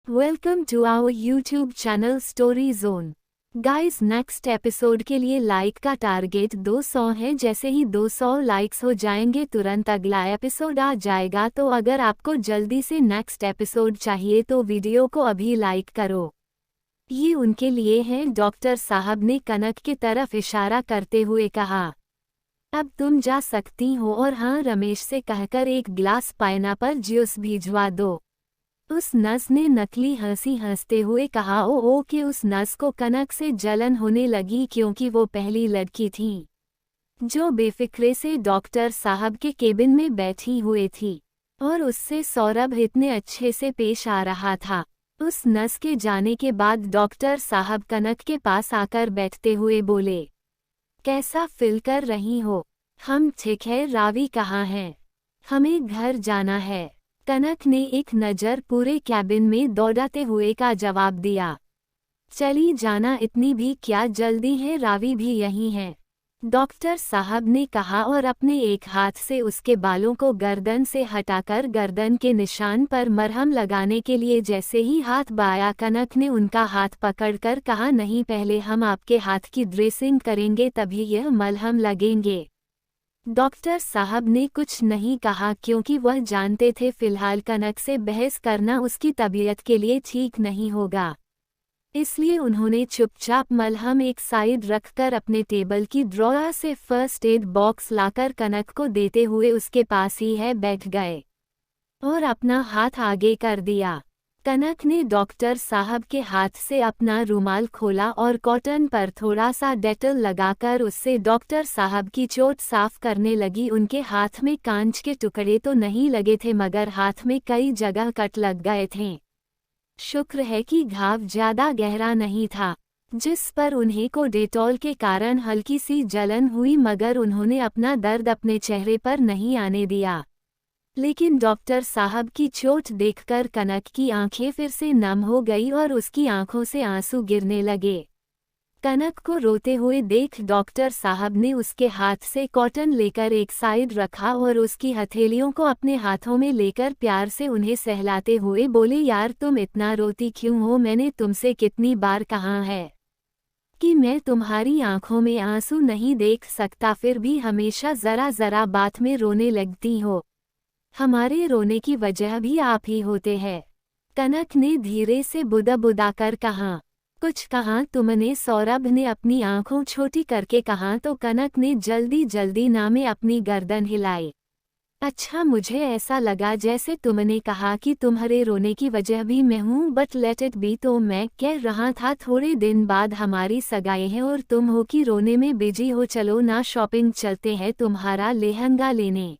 Welcome to our YouTube channel story zone. Guys, next episode के लिए like का target 200 है। जैसे ही 200 लाइक्स हो जाएंगे तुरंत अगला एपिसोड आ जाएगा। तो अगर आपको जल्दी से नेक्स्ट एपिसोड चाहिए तो वीडियो को अभी लाइक करो। ये उनके लिए है। डॉक्टर साहब ने कनक की तरफ इशारा करते हुए कहा, अब तुम जा सकती हो और हाँ, रमेश से कहकर एक गिलास पाइनएप्पल जूस भिजवा दो। उस नर्स ने नकली हंसी हंसते हुए कहा। ओ कि उस नर्स को कनक से जलन होने लगी, क्योंकि वो पहली लड़की थी जो बेफिक्रे से डॉक्टर साहब के केबिन में बैठी हुई थी और उससे सौरभ इतने अच्छे से पेश आ रहा था। उस नर्स के जाने के बाद डॉक्टर साहब कनक के पास आकर बैठते हुए बोले, कैसा फील कर रही हो? हम ठीक है। रावी कहाँ है? हमें घर जाना है। कनक ने एक नज़र पूरे कैबिन में दौड़ाते हुए का जवाब दिया, चली जाना, इतनी भी क्या जल्दी है? रावी भी यही है, डॉक्टर साहब ने कहा और अपने एक हाथ से उसके बालों को गर्दन से हटाकर गर्दन के निशान पर मरहम लगाने के लिए जैसे ही हाथ बढ़ाया, कनक ने उनका हाथ पकड़कर कहा, नहीं, पहले हम आपके हाथ की ड्रेसिंग करेंगे, तभी यह मलहम लगेंगे। डॉक्टर साहब ने कुछ नहीं कहा, क्योंकि वह जानते थे फिलहाल कनक से बहस करना उसकी तबीयत के लिए ठीक नहीं होगा। इसलिए उन्होंने चुपचाप मलहम एक साइड रखकर अपने टेबल की ड्रॉअर से फर्स्ट एड बॉक्स लाकर कनक को देते हुए उसके पास ही है बैठ गए और अपना हाथ आगे कर दिया। कनक ने डॉक्टर साहब के हाथ से अपना रुमाल खोला और कॉटन पर थोड़ा सा डेटल लगाकर उससे डॉक्टर साहब की चोट साफ करने लगी। उनके हाथ में कांच के टुकड़े तो नहीं लगे थे, मगर हाथ में कई जगह कट लग गए थे। शुक्र है कि घाव ज्यादा गहरा नहीं था, जिस पर उन्हें को डेटॉल के कारण हल्की सी जलन हुई, मगर उन्होंने अपना दर्द अपने चेहरे पर नहीं आने दिया। लेकिन डॉक्टर साहब की चोट देखकर कनक की आंखें फिर से नम हो गई और उसकी आंखों से आंसू गिरने लगे। कनक को रोते हुए देख डॉक्टर साहब ने उसके हाथ से कॉटन लेकर एक साइड रखा और उसकी हथेलियों को अपने हाथों में लेकर प्यार से उन्हें सहलाते हुए बोले, यार तुम इतना रोती क्यों हो? मैंने तुमसे कितनी बार कहा है कि मैं तुम्हारी आंखों में आंसू नहीं देख सकता, फिर भी हमेशा जरा जरा बात में रोने लगती हो। हमारे रोने की वजह भी आप ही होते हैं। कनक ने धीरे से बुदा बुदा कर कहा। कुछ कहा तुमने? सौरभ ने अपनी आंखों छोटी करके कहा। तो कनक ने जल्दी जल्दी ना में अपनी गर्दन हिलाई। अच्छा, मुझे ऐसा लगा जैसे तुमने कहा कि तुम्हारे रोने की वजह भी मैं हूँ, बट लेट इट बी। तो मैं कह रहा था थोड़े दिन बाद हमारी सगाई है और तुम हो कि रोने में बिजी हो। चलो ना, शॉपिंग चलते हैं तुम्हारा लहंगा लेने।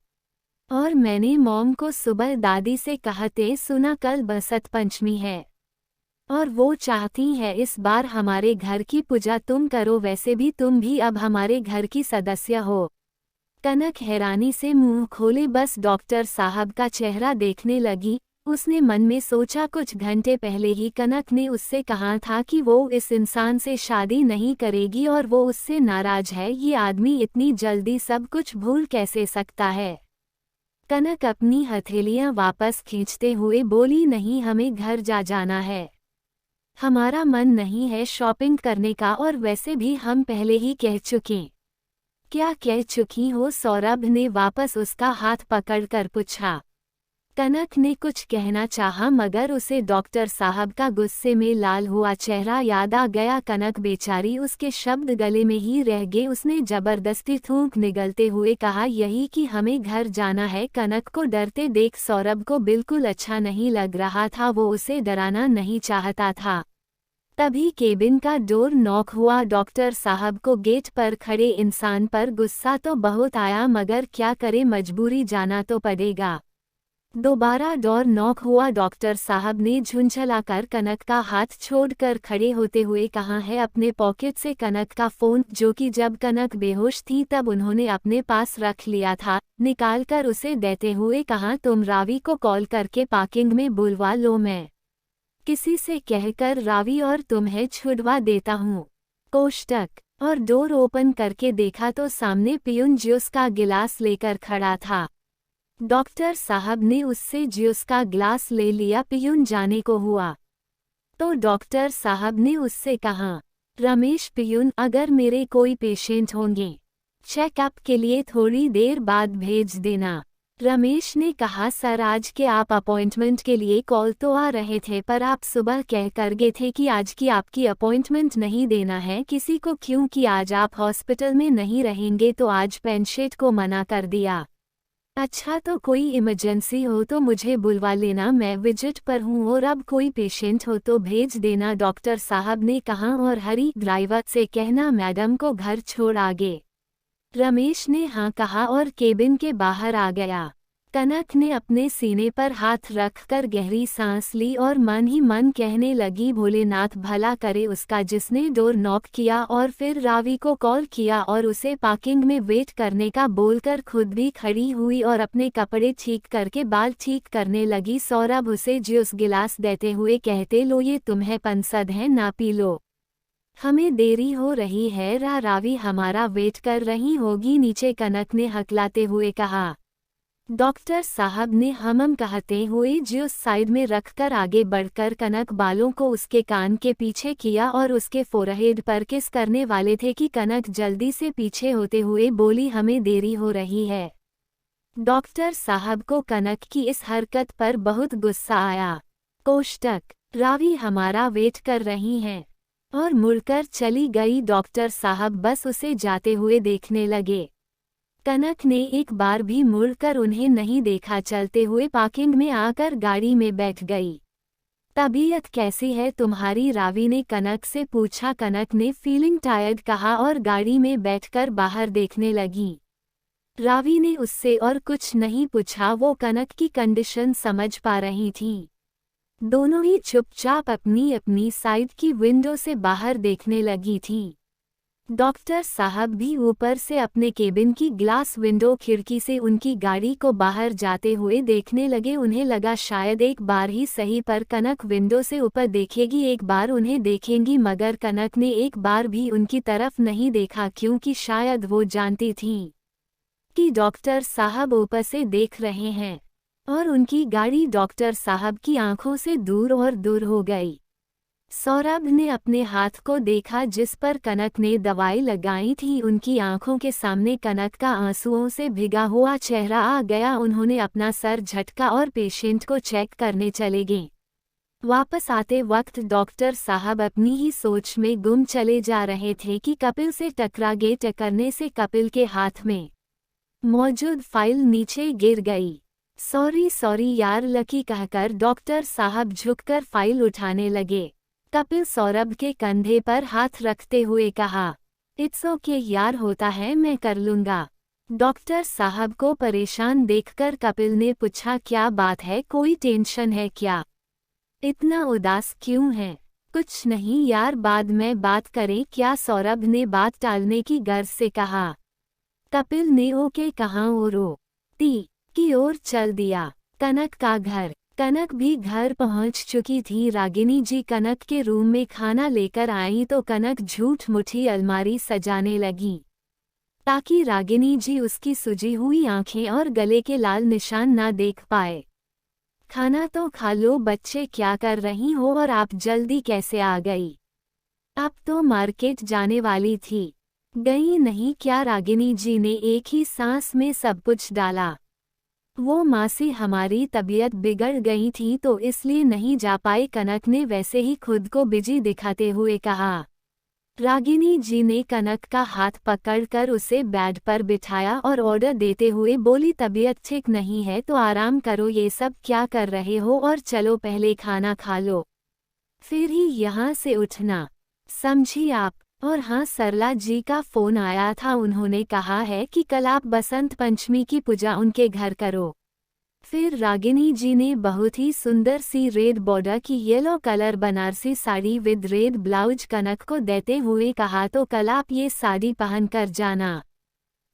और मैंने मॉम को सुबह दादी से कहते सुना कल बसंत पंचमी है और वो चाहती है इस बार हमारे घर की पूजा तुम करो। वैसे भी तुम भी अब हमारे घर की सदस्य हो। कनक हैरानी से मुंह खोले बस डॉक्टर साहब का चेहरा देखने लगी। उसने मन में सोचा, कुछ घंटे पहले ही कनक ने उससे कहा था कि वो इस इंसान से शादी नहीं करेगी और वो उससे नाराज है। ये आदमी इतनी जल्दी सब कुछ भूल कैसे सकता है? कनक अपनी हथेलियां वापस खींचते हुए बोली, नहीं, हमें घर जाना है। हमारा मन नहीं है शॉपिंग करने का, और वैसे भी हम पहले ही कह चुके। क्या कह चुकी हो? सौरभ ने वापस उसका हाथ पकड़कर पूछा। कनक ने कुछ कहना चाहा, मगर उसे डॉक्टर साहब का गुस्से में लाल हुआ चेहरा याद आ गया। कनक बेचारी, उसके शब्द गले में ही रह गए। उसने जबरदस्ती थूक निगलते हुए कहा, यही कि हमें घर जाना है। कनक को डरते देख सौरभ को बिल्कुल अच्छा नहीं लग रहा था। वो उसे डराना नहीं चाहता था। तभी केबिन का डोर नॉक हुआ। डॉक्टर साहब को गेट पर खड़े इंसान पर गुस्सा तो बहुत आया, मगर क्या करे, मजबूरी, जाना तो पड़ेगा। दोबारा डोर नॉक हुआ। डॉक्टर साहब ने झुंझलाकर कनक का हाथ छोड़कर खड़े होते हुए कहा है अपने पॉकेट से कनक का फोन, जो कि जब कनक बेहोश थी तब उन्होंने अपने पास रख लिया था, निकालकर उसे देते हुए कहा, तुम रावी को कॉल करके पार्किंग में बुलवा लो, मैं किसी से कहकर रावी और तुम्हें छुड़वा देता हूँ। कोष्टक। और डोर ओपन करके देखा तो सामने पियून जूस का गिलास लेकर खड़ा था। डॉक्टर साहब ने उससे जूस का ग्लास ले लिया। पियून जाने को हुआ। तो डॉक्टर साहब ने उससे कहा, रमेश पियून, अगर मेरे कोई पेशेंट होंगे चेकअप के लिए थोड़ी देर बाद भेज देना। रमेश ने कहा, सर आज के आप अपॉइंटमेंट के लिए कॉल तो आ रहे थे, पर आप सुबह कह कर गए थे कि आज की आपकी अपॉइंटमेंट नहीं देना है किसी को, क्योंकि आज आप हॉस्पिटल में नहीं रहेंगे, तो आज पेशेंट को मना कर दिया। अच्छा, तो कोई इमरजेंसी हो तो मुझे बुलवा लेना, मैं विजिट पर हूँ, और अब कोई पेशेंट हो तो भेज देना, डॉक्टर साहब ने कहा, और हरी ड्राइवर से कहना मैडम को घर छोड़ आगे। रमेश ने हाँ कहा और केबिन के बाहर आ गया। कनक ने अपने सीने पर हाथ रखकर गहरी सांस ली और मन ही मन कहने लगी, भोलेनाथ भला करे उसका जिसने डोर नॉक किया, और फिर रावी को कॉल किया और उसे पार्किंग में वेट करने का बोलकर खुद भी खड़ी हुई और अपने कपड़े ठीक करके बाल ठीक करने लगी। सौरभ उसे जूस गिलास देते हुए कहते, लो ये तुम्हें पंसद है, ना पी लो, हमें देरी हो रही है, रावी हमारा वेट कर रही होगी नीचे, कनक ने हकलाते हुए कहा। डॉक्टर साहब ने हमम कहते हुए जूस साइड में रखकर आगे बढ़कर कनक बालों को उसके कान के पीछे किया और उसके फोरहेड पर किस करने वाले थे कि कनक जल्दी से पीछे होते हुए बोली, हमें देरी हो रही है। डॉक्टर साहब को कनक की इस हरकत पर बहुत गुस्सा आया। कोष्टक, रावी हमारा वेट कर रही हैं, और मुड़कर चली गई। डॉक्टर साहब बस उसे जाते हुए देखने लगे। कनक ने एक बार भी मुड़कर उन्हें नहीं देखा, चलते हुए पार्किंग में आकर गाड़ी में बैठ गई। तबीयत कैसी है तुम्हारी, रावी ने कनक से पूछा। कनक ने फीलिंग टायर्ड कहा और गाड़ी में बैठकर बाहर देखने लगी। रावी ने उससे और कुछ नहीं पूछा, वो कनक की कंडीशन समझ पा रही थी। दोनों ही चुपचाप अपनी अपनी साइड की विंडो से बाहर देखने लगी थी। डॉक्टर साहब भी ऊपर से अपने केबिन की ग्लास विंडो खिड़की से उनकी गाड़ी को बाहर जाते हुए देखने लगे। उन्हें लगा शायद एक बार ही सही पर कनक विंडो से ऊपर देखेगी, एक बार उन्हें देखेंगी, मगर कनक ने एक बार भी उनकी तरफ नहीं देखा, क्योंकि शायद वो जानती थी कि डॉक्टर साहब ऊपर से देख रहे हैं, और उनकी गाड़ी डॉक्टर साहब की आंखों से दूर और दूर हो गई। सौरभ ने अपने हाथ को देखा जिस पर कनक ने दवाई लगाई थी। उनकी आंखों के सामने कनक का आंसुओं से भिगा हुआ चेहरा आ गया। उन्होंने अपना सर झटका और पेशेंट को चेक करने चले गए। वापस आते वक्त डॉक्टर साहब अपनी ही सोच में गुम चले जा रहे थे कि कपिल से टकरा गए। टकरने से कपिल के हाथ में मौजूद फाइल नीचे गिर गई। सॉरी यार लकी कहकर डॉक्टर साहब झुककर फाइल उठाने लगे। कपिल सौरभ के कंधे पर हाथ रखते हुए कहा, इट्स ओके यार, होता है, मैं कर लूँगा। डॉक्टर साहब को परेशान देखकर कपिल ने पूछा, क्या बात है, कोई टेंशन है क्या, इतना उदास क्यों है? कुछ नहीं यार, बाद में बात करें क्या, सौरभ ने बात टालने की गर्ज से कहा। कपिल ने ओके कहा और टी की ओर चल दिया। कनक का घर। कनक भी घर पहुंच चुकी थी। रागिनी जी कनक के रूम में खाना लेकर आई तो कनक झूठ मुठी अलमारी सजाने लगी, ताकि रागिनी जी उसकी सुजी हुई आंखें और गले के लाल निशान ना देख पाए। खाना तो खा लो बच्चे, क्या कर रही हो, और आप जल्दी कैसे आ गई? अब तो मार्केट जाने वाली थी, गई नहीं क्या? रागिनी जी ने एक ही सांस में सब कुछ डाला। वो मासी, हमारी तबीयत बिगड़ गई थी तो इसलिए नहीं जा पाई, कनक ने वैसे ही खुद को बिजी दिखाते हुए कहा। रागिनी जी ने कनक का हाथ पकड़कर उसे बेड पर बिठाया और ऑर्डर देते हुए बोली, तबीयत ठीक नहीं है तो आराम करो, ये सब क्या कर रहे हो, और चलो पहले खाना खा लो, फिर ही यहाँ से उठना, समझी आप? और हाँ, सरला जी का फ़ोन आया था, उन्होंने कहा है कि कल आप बसंत पंचमी की पूजा उनके घर करो। फिर रागिनी जी ने बहुत ही सुंदर सी रेड बॉर्डर की yellow colour Banarasi sari with red blouse Kanak को देते हुए कहा, तो कल आप ये साड़ी पहन कर जाना।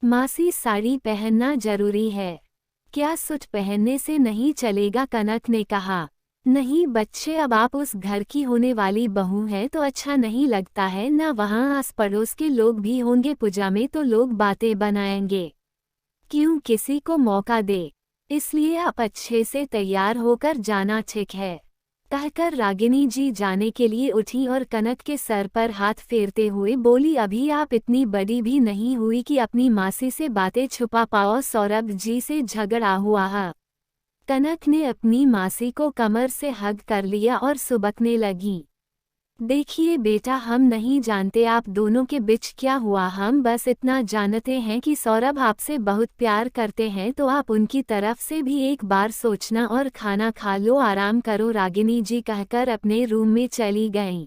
मासी, साड़ी पहनना जरूरी है क्या, सूट पहनने से नहीं चलेगा? कनक ने कहा। नहीं बच्चे, अब आप उस घर की होने वाली बहू हैं तो अच्छा नहीं लगता है ना, वहाँ आस पड़ोस के लोग भी होंगे पूजा में तो लोग बातें बनाएंगे, क्यों किसी को मौका दे, इसलिए आप अच्छे से तैयार होकर जाना, ठीक है? कहकर रागिनी जी जाने के लिए उठी और कनक के सर पर हाथ फेरते हुए बोली, अभी आप इतनी बड़ी भी नहीं हुई कि अपनी मासी से बातें छुपा पाओ। सौरभ जी से झगड़ा हुआ है। कनक ने अपनी मासी को कमर से हग कर लिया और सुबकने लगी। देखिए बेटा, हम नहीं जानते आप दोनों के बीच क्या हुआ, हम बस इतना जानते हैं कि सौरभ आपसे बहुत प्यार करते हैं, तो आप उनकी तरफ से भी एक बार सोचना और खाना खा लो, आराम करो। रागिनी जी कहकर अपने रूम में चली गईं।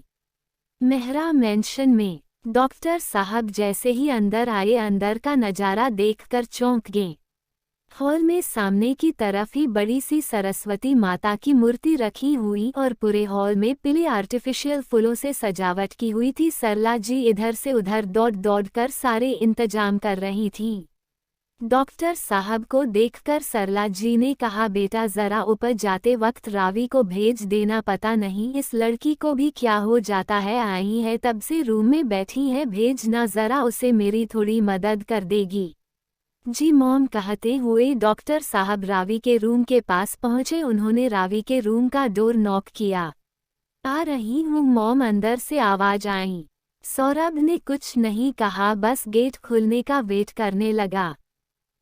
मेहरा मेंशन में डॉक्टर साहब जैसे ही अंदर आए, अंदर का नज़ारा देखकर चौंक गए। हॉल में सामने की तरफ ही बड़ी सी सरस्वती माता की मूर्ति रखी हुई और पूरे हॉल में पीले आर्टिफिशियल फूलों से सजावट की हुई थी। सरला जी इधर से उधर दौड़ दौड़ कर सारे इंतजाम कर रही थी। डॉक्टर साहब को देखकर सरला जी ने कहा, बेटा जरा ऊपर जाते वक्त रावी को भेज देना, पता नहीं इस लड़की को भी क्या हो जाता है, आई है तब से रूम में बैठी है, भेजना जरा उसे, मेरी थोड़ी मदद कर देगी। जी मॉम, कहते हुए डॉक्टर साहब रावी के रूम के पास पहुंचे। उन्होंने रावी के रूम का डोर नॉक किया। आ रही हूँ मॉम, अंदर से आवाज आई। सौरभ ने कुछ नहीं कहा, बस गेट खुलने का वेट करने लगा।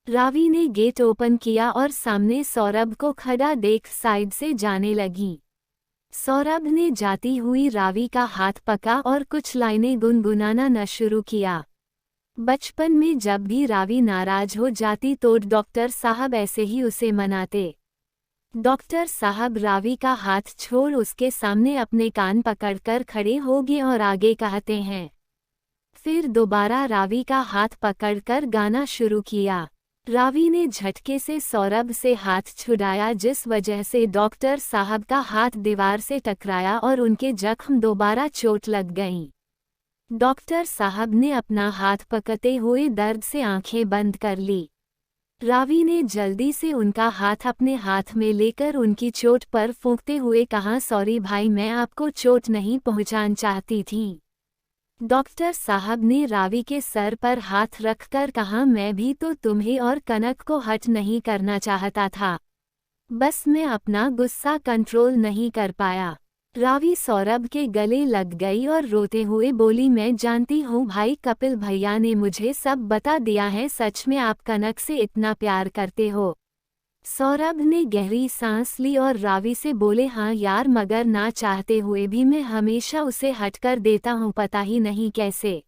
रावी ने गेट ओपन किया और सामने सौरभ को खड़ा देख साइड से जाने लगी। सौरभ ने जाती हुई रावी का हाथ पकड़ा और कुछ लाइनें गुनगुनाना न शुरू किया। बचपन में जब भी रावी नाराज हो जाती तो डॉक्टर साहब ऐसे ही उसे मनाते। डॉक्टर साहब रावी का हाथ छोड़ उसके सामने अपने कान पकड़कर खड़े हो गए और आगे कहते हैं। फिर दोबारा रावी का हाथ पकड़कर गाना शुरू किया। रावी ने झटके से सौरभ से हाथ छुड़ाया, जिस वजह से डॉक्टर साहब का हाथ दीवार से टकराया और उनके जख्म दोबारा चोट लग गईं। डॉक्टर साहब ने अपना हाथ पकड़ते हुए दर्द से आंखें बंद कर ली। रावी ने जल्दी से उनका हाथ अपने हाथ में लेकर उनकी चोट पर फूंकते हुए कहा, सॉरी भाई, मैं आपको चोट नहीं पहुंचाना चाहती थी। डॉक्टर साहब ने रावी के सर पर हाथ रखकर कहा, मैं भी तो तुम्हें और कनक को हर्ट नहीं करना चाहता था, बस मैं अपना गुस्सा कंट्रोल नहीं कर पाया। रावी सौरभ के गले लग गई और रोते हुए बोली, मैं जानती हूँ भाई, कपिल भैया ने मुझे सब बता दिया है, सच में आप कनक से इतना प्यार करते हो। सौरभ ने गहरी सांस ली और रावी से बोले, हाँ यार, मगर ना चाहते हुए भी मैं हमेशा उसे हटकर देता हूँ, पता ही नहीं कैसे।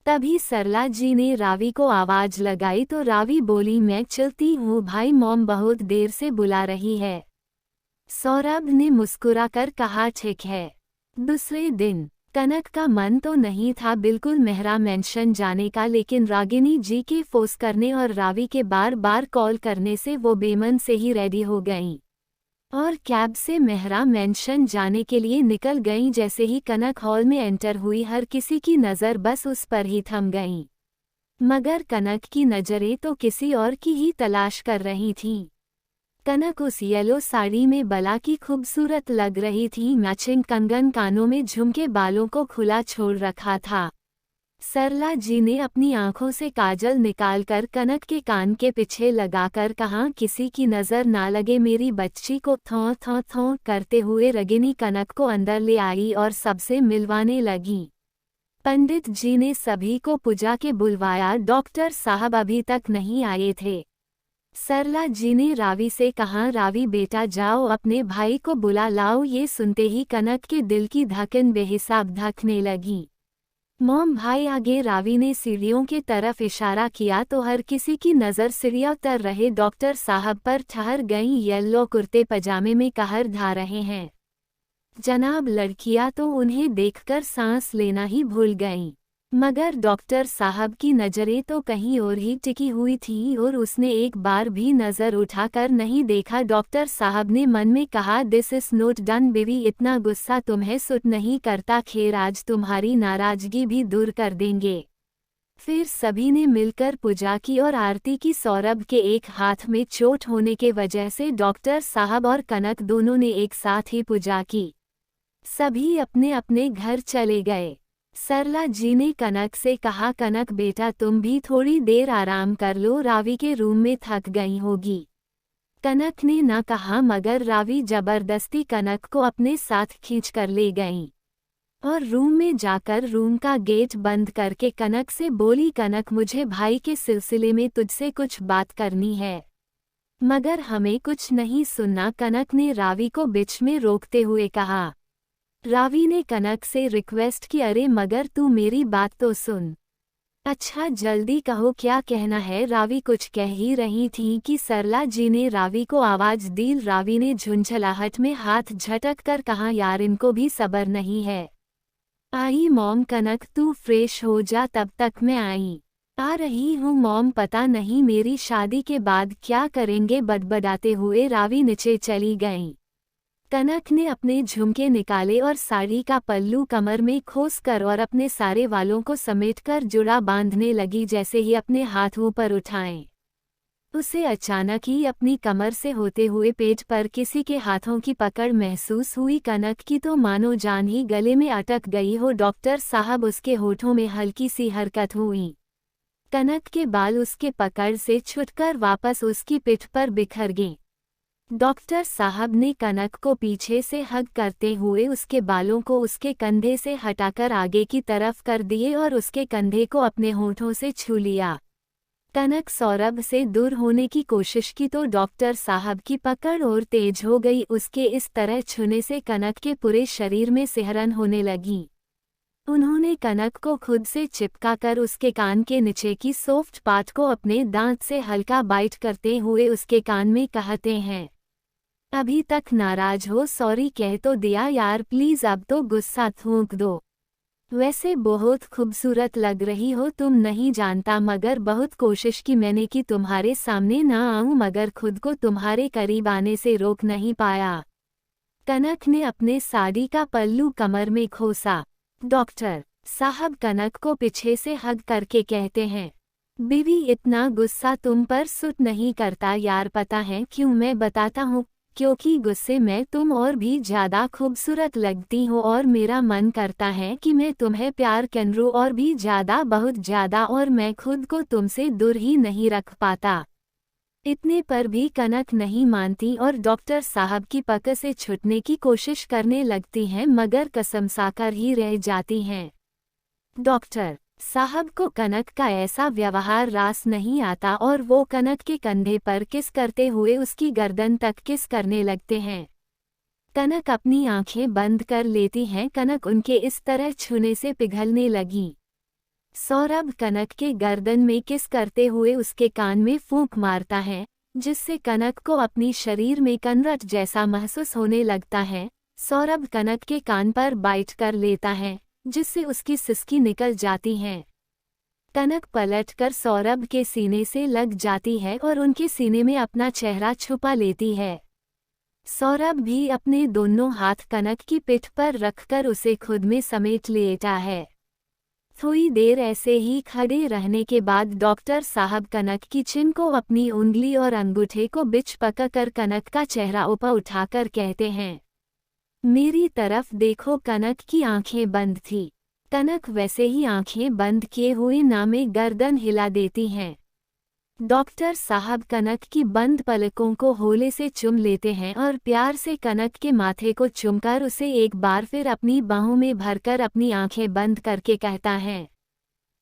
तभी सरला जी ने रावी को आवाज लगाई तो रावी बोली, मैं चलती हूँ भाई, मॉम बहुत देर से बुला रही है। सौरभ ने मुस्कुराकर कहा, ठीक है। दूसरे दिन कनक का मन तो नहीं था बिल्कुल मेहरा मेंशन जाने का, लेकिन रागिनी जी के फोर्स करने और रावी के बार बार कॉल करने से वो बेमन से ही रेडी हो गईं और कैब से मेहरा मेंशन जाने के लिए निकल गईं। जैसे ही कनक हॉल में एंटर हुई, हर किसी की नज़र बस उस पर ही थम गईं, मगर कनक की नज़रें तो किसी और की ही तलाश कर रही थीं। कनक उस येलो साड़ी में बला की खूबसूरत लग रही थी, मैचिंग कंगन, कानों में झुमके, बालों को खुला छोड़ रखा था। सरला जी ने अपनी आंखों से काजल निकालकर कनक के कान के पीछे लगाकर कहा, किसी की नज़र ना लगे मेरी बच्ची को। थों थों थों करते हुए रागिनी कनक को अंदर ले आई और सबसे मिलवाने लगी। पंडित जी ने सभी को पूजा के बुलवाया। डॉक्टर साहब अभी तक नहीं आए थे। सरला जी ने रावी से कहा, रावी बेटा जाओ अपने भाई को बुला लाओ। ये सुनते ही कनक के दिल की धड़कन बेहिसाब धड़कने लगी। मॉम भाई आगे। रावी ने सीढ़ियों की तरफ इशारा किया तो हर किसी की नज़र सीढ़ियों तर रहे डॉक्टर साहब पर ठहर गई। येलो कुर्ते पजामे में कहर ढा रहे हैं जनाब। लड़कियां तो उन्हें देखकर सांस लेना ही भूल गईं, मगर डॉक्टर साहब की नज़रें तो कहीं और ही टिकी हुई थी और उसने एक बार भी नज़र उठाकर नहीं देखा। डॉक्टर साहब ने मन में कहा, this is not done baby, इतना गुस्सा तुम्हें सूट नहीं करता, खैर आज तुम्हारी नाराज़गी भी दूर कर देंगे। फिर सभी ने मिलकर पूजा की और आरती की। सौरभ के एक हाथ में चोट होने के वजह से डॉक्टर साहब और कनक दोनों ने एक साथ ही पूजा की। सभी अपने अपने घर चले गए। सरला जी ने कनक से कहा, कनक बेटा तुम भी थोड़ी देर आराम कर लो, रावी के रूम में थक गई होगी। कनक ने न कहा मगर रावी जबरदस्ती कनक को अपने साथ खींचकर ले गईं और रूम में जाकर रूम का गेट बंद करके कनक से बोली, कनक मुझे भाई के सिलसिले में तुझसे कुछ बात करनी है, मगर हमें कुछ नहीं सुनना। कनक ने रावी को बीच में रोकते हुए कहा। रावी ने कनक से रिक्वेस्ट की, अरे मगर तू मेरी बात तो सुन। अच्छा जल्दी कहो क्या कहना है। रावी कुछ कह ही रही थी कि सरला जी ने रावी को आवाज दी। रावी ने झुंझलाहट में हाथ झटक कर कहा, यार इनको भी सब्र नहीं है। आई मॉम, कनक तू फ्रेश हो जा, तब तक मैं आ रही हूँ मॉम। पता नहीं मेरी शादी के बाद क्या करेंगे। बड़बड़ाते हुए रावी नीचे चली गईं। कनक ने अपने झुमके निकाले और साड़ी का पल्लू कमर में खोसकर और अपने सारे वालों को समेटकर जुड़ा बांधने लगी। जैसे ही अपने हाथ ऊपर उठाए, उसे अचानक ही अपनी कमर से होते हुए पेट पर किसी के हाथों की पकड़ महसूस हुई। कनक की तो मानो जान ही गले में अटक गई हो। डॉक्टर साहब, उसके होठों में हल्की सी हरकत हुई। कनक के बाल उसके पकड़ से छूटकर वापस उसकी पिठ पर बिखर गए। डॉक्टर साहब ने कनक को पीछे से हग करते हुए उसके बालों को उसके कंधे से हटाकर आगे की तरफ कर दिए और उसके कंधे को अपने होठों से छू लिया। कनक सौरभ से दूर होने की कोशिश की तो डॉक्टर साहब की पकड़ और तेज हो गई। उसके इस तरह छूने से कनक के पूरे शरीर में सिहरन होने लगी। उन्होंने कनक को खुद से चिपकाकर उसके कान के नीचे की सॉफ्ट पार्ट को अपने दांत से हल्का बाइट करते हुए उसके कान में कहते हैं, अभी तक नाराज हो, सॉरी कह तो दिया यार, प्लीज अब तो गुस्सा थूक दो। वैसे बहुत खूबसूरत लग रही हो तुम, नहीं जानता मगर बहुत कोशिश की मैंने कि तुम्हारे सामने ना आऊं, मगर खुद को तुम्हारे करीब आने से रोक नहीं पाया। कनक ने अपने साड़ी का पल्लू कमर में खोसा। डॉक्टर साहब कनक को पीछे से हग करके कहते हैं, बीवी इतना गुस्सा तुम पर सूट नहीं करता यार, पता है क्यों? मैं बताता हूँ, क्योंकि गुस्से में तुम और भी ज्यादा खूबसूरत लगती हो और मेरा मन करता है कि मैं तुम्हें प्यार करूं और भी ज्यादा, बहुत ज्यादा, और मैं खुद को तुमसे दूर ही नहीं रख पाता। इतने पर भी कनक नहीं मानती और डॉक्टर साहब की पकड़ से छूटने की कोशिश करने लगती हैं, मगर कसम साकर ही रह जाती हैं। डॉक्टर साहब को कनक का ऐसा व्यवहार रास नहीं आता और वो कनक के कंधे पर किस करते हुए उसकी गर्दन तक किस करने लगते हैं। कनक अपनी आंखें बंद कर लेती हैं। कनक उनके इस तरह छूने से पिघलने लगी। सौरभ कनक के गर्दन में किस करते हुए उसके कान में फूंक मारता है, जिससे कनक को अपनी शरीर में कनरट जैसा महसूस होने लगता है। सौरभ कनक के कान पर बाइट कर लेता है, जिससे उसकी सिसकी निकल जाती हैं। कनक पलटकर सौरभ के सीने से लग जाती है और उनके सीने में अपना चेहरा छुपा लेती है। सौरभ भी अपने दोनों हाथ कनक की पिठ पर रखकर उसे खुद में समेट लेता है। थोड़ी देर ऐसे ही खड़े रहने के बाद डॉक्टर साहब कनक की चिन को अपनी उंगली और अंगूठे को बीच पकड़कर कनक का चेहरा ऊपर उठाकर कहते हैं, मेरी तरफ देखो। कनक की आंखें बंद थी। कनक वैसे ही आंखें बंद किए हुए नामे गर्दन हिला देती हैं। डॉक्टर साहब कनक की बंद पलकों को होले से चूम लेते हैं और प्यार से कनक के माथे को चूमकर उसे एक बार फिर अपनी बाहों में भरकर अपनी आंखें बंद करके कहता है,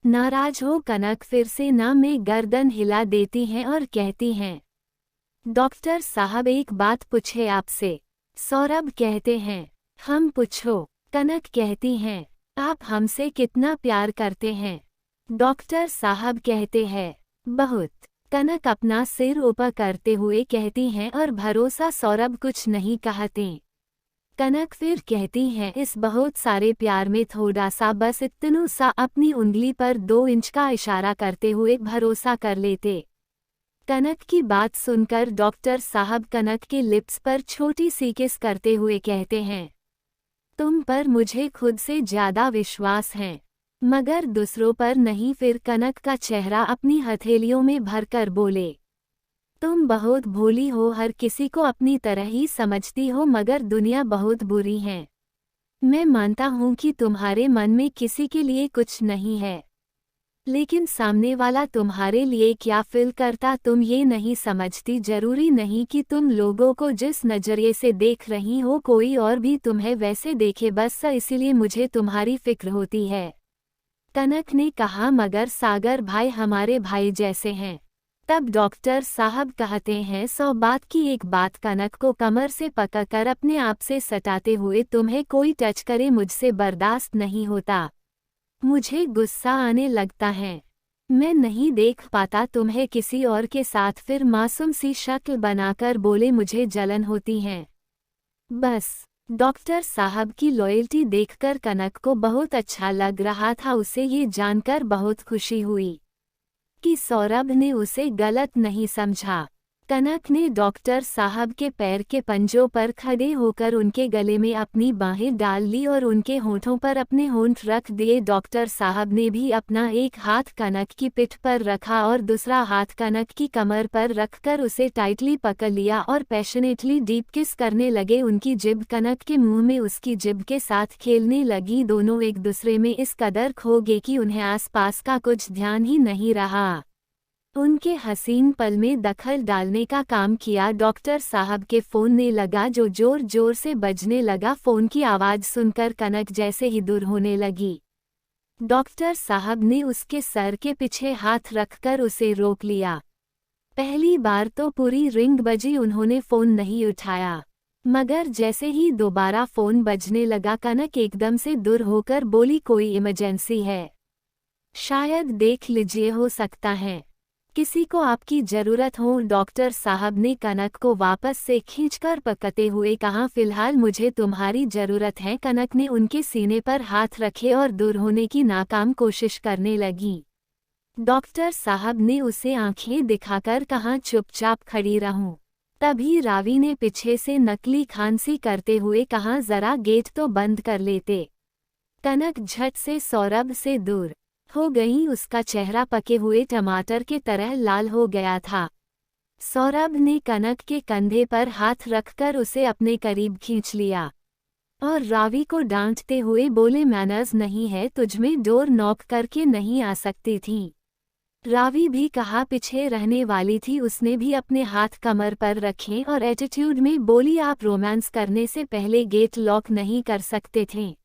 नाराज हो? कनक फिर से नामे गर्दन हिला देती हैं और कहती हैं, डॉक्टर साहब एक बात पूछे आपसे। सौरभ कहते हैं, हम पूछो। कनक कहती हैं, आप हमसे कितना प्यार करते हैं? डॉक्टर साहब कहते हैं, बहुत। कनक अपना सिर ऊपर करते हुए कहती हैं और भरोसा सौरभ कुछ नहीं कहते। कनक फिर कहती हैं, इस बहुत सारे प्यार में थोड़ा सा, बस इतनू सा, अपनी उंगली पर 2 इंच का इशारा करते हुए भरोसा कर लेते। कनक की बात सुनकर डॉक्टर साहब कनक के लिप्स पर छोटी सी किस करते हुए कहते हैं, तुम पर मुझे खुद से ज्यादा विश्वास है, मगर दूसरों पर नहीं। फिर कनक का चेहरा अपनी हथेलियों में भरकर बोले, तुम बहुत भोली हो, हर किसी को अपनी तरह ही समझती हो, मगर दुनिया बहुत बुरी है। मैं मानता हूँ कि तुम्हारे मन में किसी के लिए कुछ नहीं है, लेकिन सामने वाला तुम्हारे लिए क्या फील करता तुम ये नहीं समझती। जरूरी नहीं कि तुम लोगों को जिस नज़रिए से देख रही हो कोई और भी तुम्हें वैसे देखे, बस इसीलिए मुझे तुम्हारी फिक्र होती है। कनक ने कहा, मगर सागर भाई हमारे भाई जैसे हैं। तब डॉक्टर साहब कहते हैं, 100 बात की एक बात। कनक को कमर से पकड़कर अपने आप से सटाते हुए, तुम्हें कोई टच करे मुझसे बर्दाश्त नहीं होता, मुझे गुस्सा आने लगता है। मैं नहीं देख पाता तुम्हें किसी और के साथ। फिर मासूम सी शक्ल बनाकर बोले, मुझे जलन होती है बस। डॉक्टर साहब की लॉयल्टी देखकर कनक को बहुत अच्छा लग रहा था। उसे ये जानकर बहुत खुशी हुई कि सौरभ ने उसे गलत नहीं समझा। कनक ने डॉक्टर साहब के पैर के पंजों पर खड़े होकर उनके गले में अपनी बाहें डाल ली और उनके होंठों पर अपने होंठ रख दिए। डॉक्टर साहब ने भी अपना एक हाथ कनक की पिठ पर रखा और दूसरा हाथ कनक की कमर पर रखकर उसे टाइटली पकड़ लिया और पैशनेटली डीप किस करने लगे। उनकी जिभ कनक के मुंह में उसकी जिभ के साथ खेलने लगी। दोनों एक दूसरे में इस कदर खो गए कि उन्हें आसपास का कुछ ध्यान ही नहीं रहा। उनके हसीन पल में दखल डालने का काम किया। डॉक्टर साहब के फोन ने लगा जो जोर जोर से बजने लगा। फोन की आवाज़ सुनकर कनक जैसे ही दूर होने लगी। डॉक्टर साहब ने उसके सर के पीछे हाथ रखकर उसे रोक लिया। पहली बार तो पूरी रिंग बजी, उन्होंने फ़ोन नहीं उठाया, मगर जैसे ही दोबारा फ़ोन बजने लगा कनक एकदम से दूर होकर बोली, कोई इमरजेंसी है? शायद देख लीजिए, हो सकता है किसी को आपकी ज़रूरत हो। डॉक्टर साहब ने कनक को वापस से खींचकर पकड़ते हुए कहा, फिलहाल मुझे तुम्हारी ज़रूरत है। कनक ने उनके सीने पर हाथ रखे और दूर होने की नाकाम कोशिश करने लगी। डॉक्टर साहब ने उसे आंखें दिखाकर कहा, चुपचाप खड़ी रहूं। तभी रावी ने पीछे से नकली खांसी करते हुए कहा, जरा गेट तो बंद कर लेते। कनक झट से सौरभ से दूर हो गई। उसका चेहरा पके हुए टमाटर के तरह लाल हो गया था। सौरभ ने कनक के कंधे पर हाथ रखकर उसे अपने करीब खींच लिया और रावी को डांटते हुए बोले, मैनर्स नहीं है तुझमें, डोर नॉक करके नहीं आ सकती थी। रावी भी कहा पीछे रहने वाली थी। उसने भी अपने हाथ कमर पर रखे और एटीट्यूड में बोली, आप रोमांस करने से पहले गेट लॉक नहीं कर सकते थे?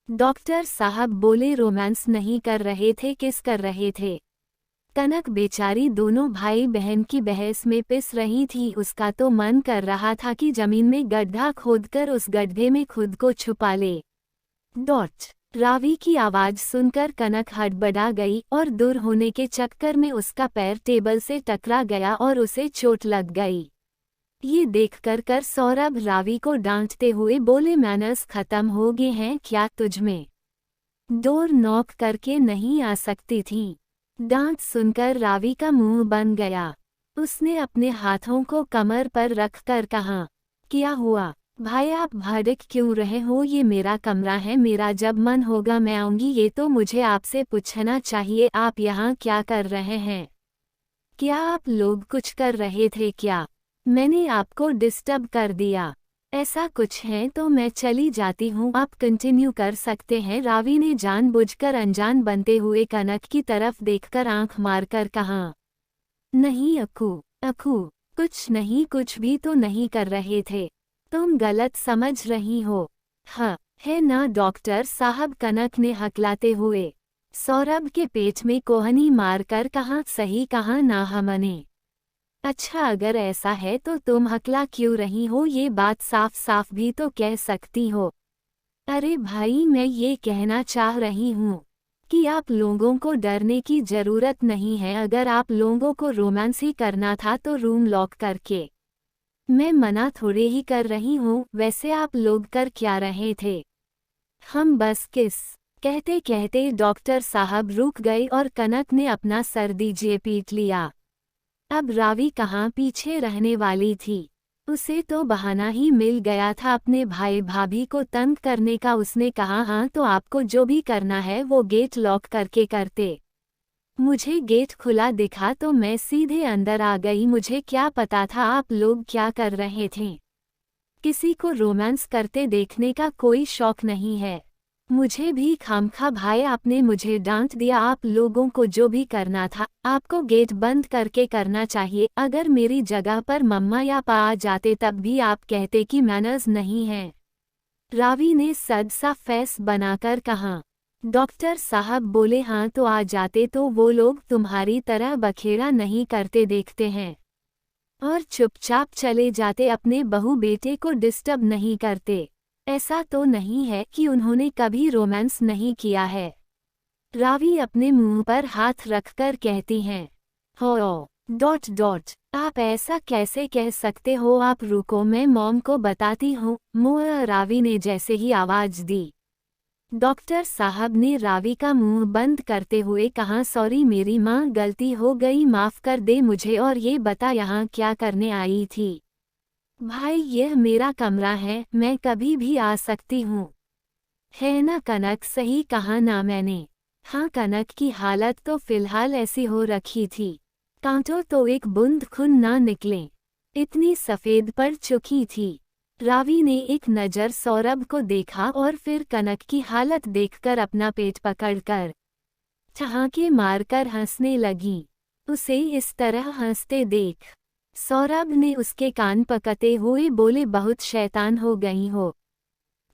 डॉक्टर साहब बोले, रोमांस नहीं कर रहे थे, किस कर रहे थे? कनक बेचारी दोनों भाई बहन की बहस में पिस रही थी। उसका तो मन कर रहा था कि जमीन में गड्ढा खोदकर उस गड्ढे में खुद को छुपा ले। रावी की आवाज़ सुनकर कनक हड़बड़ा गई और दूर होने के चक्कर में उसका पैर टेबल से टकरा गया और उसे चोट लग गई। ये देखकर सौरभ रावी को डांटते हुए बोले, मैनर्स खत्म हो गए हैं क्या तुझमें? डोर नॉक करके नहीं आ सकती थी? डांट सुनकर रावी का मुंह बन गया। उसने अपने हाथों को कमर पर रखकर कहा, क्या हुआ भाई, आप भड़क क्यों रहे हो? ये मेरा कमरा है, मेरा जब मन होगा मैं आऊंगी। ये तो मुझे आपसे पूछना चाहिए, आप यहाँ क्या कर रहे हैं? क्या आप लोग कुछ कर रहे थे क्या? मैंने आपको डिस्टर्ब कर दिया? ऐसा कुछ है तो मैं चली जाती हूँ, आप कंटिन्यू कर सकते हैं। रावी ने जानबूझकर अनजान बनते हुए कनक की तरफ देखकर आंख मारकर कहा, नहीं अक्कू, कुछ नहीं, कुछ भी तो नहीं कर रहे थे, तुम गलत समझ रही हो। हाँ है ना डॉक्टर साहब? कनक ने हकलाते हुए सौरभ के पेट में कोहनी मारकर कहा, सही कहा ना हमने। अच्छा अगर ऐसा है तो तुम हकला क्यों रही हो? ये बात साफ साफ भी तो कह सकती हो। अरे भाई, मैं ये कहना चाह रही हूँ कि आप लोगों को डरने की ज़रूरत नहीं है। अगर आप लोगों को रोमांस ही करना था तो रूम लॉक करके, मैं मना थोड़े ही कर रही हूँ। वैसे आप लोग कर क्या रहे थे? हम बस किस। कहते कहते डॉक्टर साहब रुक गए और कनक ने अपना सर दीजिए पीट लिया। अब रावी कहाँ पीछे रहने वाली थी? उसे तो बहाना ही मिल गया था अपने भाई भाभी को तंग करने का। उसने कहा, हाँ तो आपको जो भी करना है वो गेट लॉक करके करते। मुझे गेट खुला दिखा तो मैं सीधे अंदर आ गई। मुझे क्या पता था आप लोग क्या कर रहे थे? किसी को रोमांस करते देखने का कोई शौक नहीं है। मुझे भी खामखा भाई आपने मुझे डांट दिया। आप लोगों को जो भी करना था आपको गेट बंद करके करना चाहिए। अगर मेरी जगह पर मम्मा या पा आ जाते तब भी आप कहते कि मैनर्स नहीं है। रावी ने सद सा फेस बनाकर कहा। डॉक्टर साहब बोले हाँ तो आ जाते तो वो लोग तुम्हारी तरह बखेड़ा नहीं करते देखते हैं और चुपचाप चले जाते, अपने बहू बेटे को डिस्टर्ब नहीं करते। ऐसा तो नहीं है कि उन्होंने कभी रोमांस नहीं किया है। रावी अपने मुंह पर हाथ रखकर कहती हैं। हो आप ऐसा कैसे कह सकते हो? आप रुको मैं मॉम को बताती हूँ। मुआ रावी ने जैसे ही आवाज दी, डॉक्टर साहब ने रावी का मुंह बंद करते हुए कहा सॉरी मेरी माँ, गलती हो गई, माफ कर दे मुझे। और ये बता यहाँ क्या करने आई थी? भाई यह मेरा कमरा है, मैं कभी भी आ सकती हूँ। है ना कनक, सही कहा ना मैंने? हाँ कनक की हालत तो फिलहाल ऐसी हो रखी थी, कांटो तो एक बूंद खून ना निकले, इतनी सफ़ेद पड़ चुकी थी। रावी ने एक नज़र सौरभ को देखा और फिर कनक की हालत देखकर अपना पेट पकड़कर ठहाके मारकर हंसने लगी। उसे इस तरह हंसते देख सौरभ ने उसके कान पकड़ते हुए बोले बहुत शैतान हो गई हो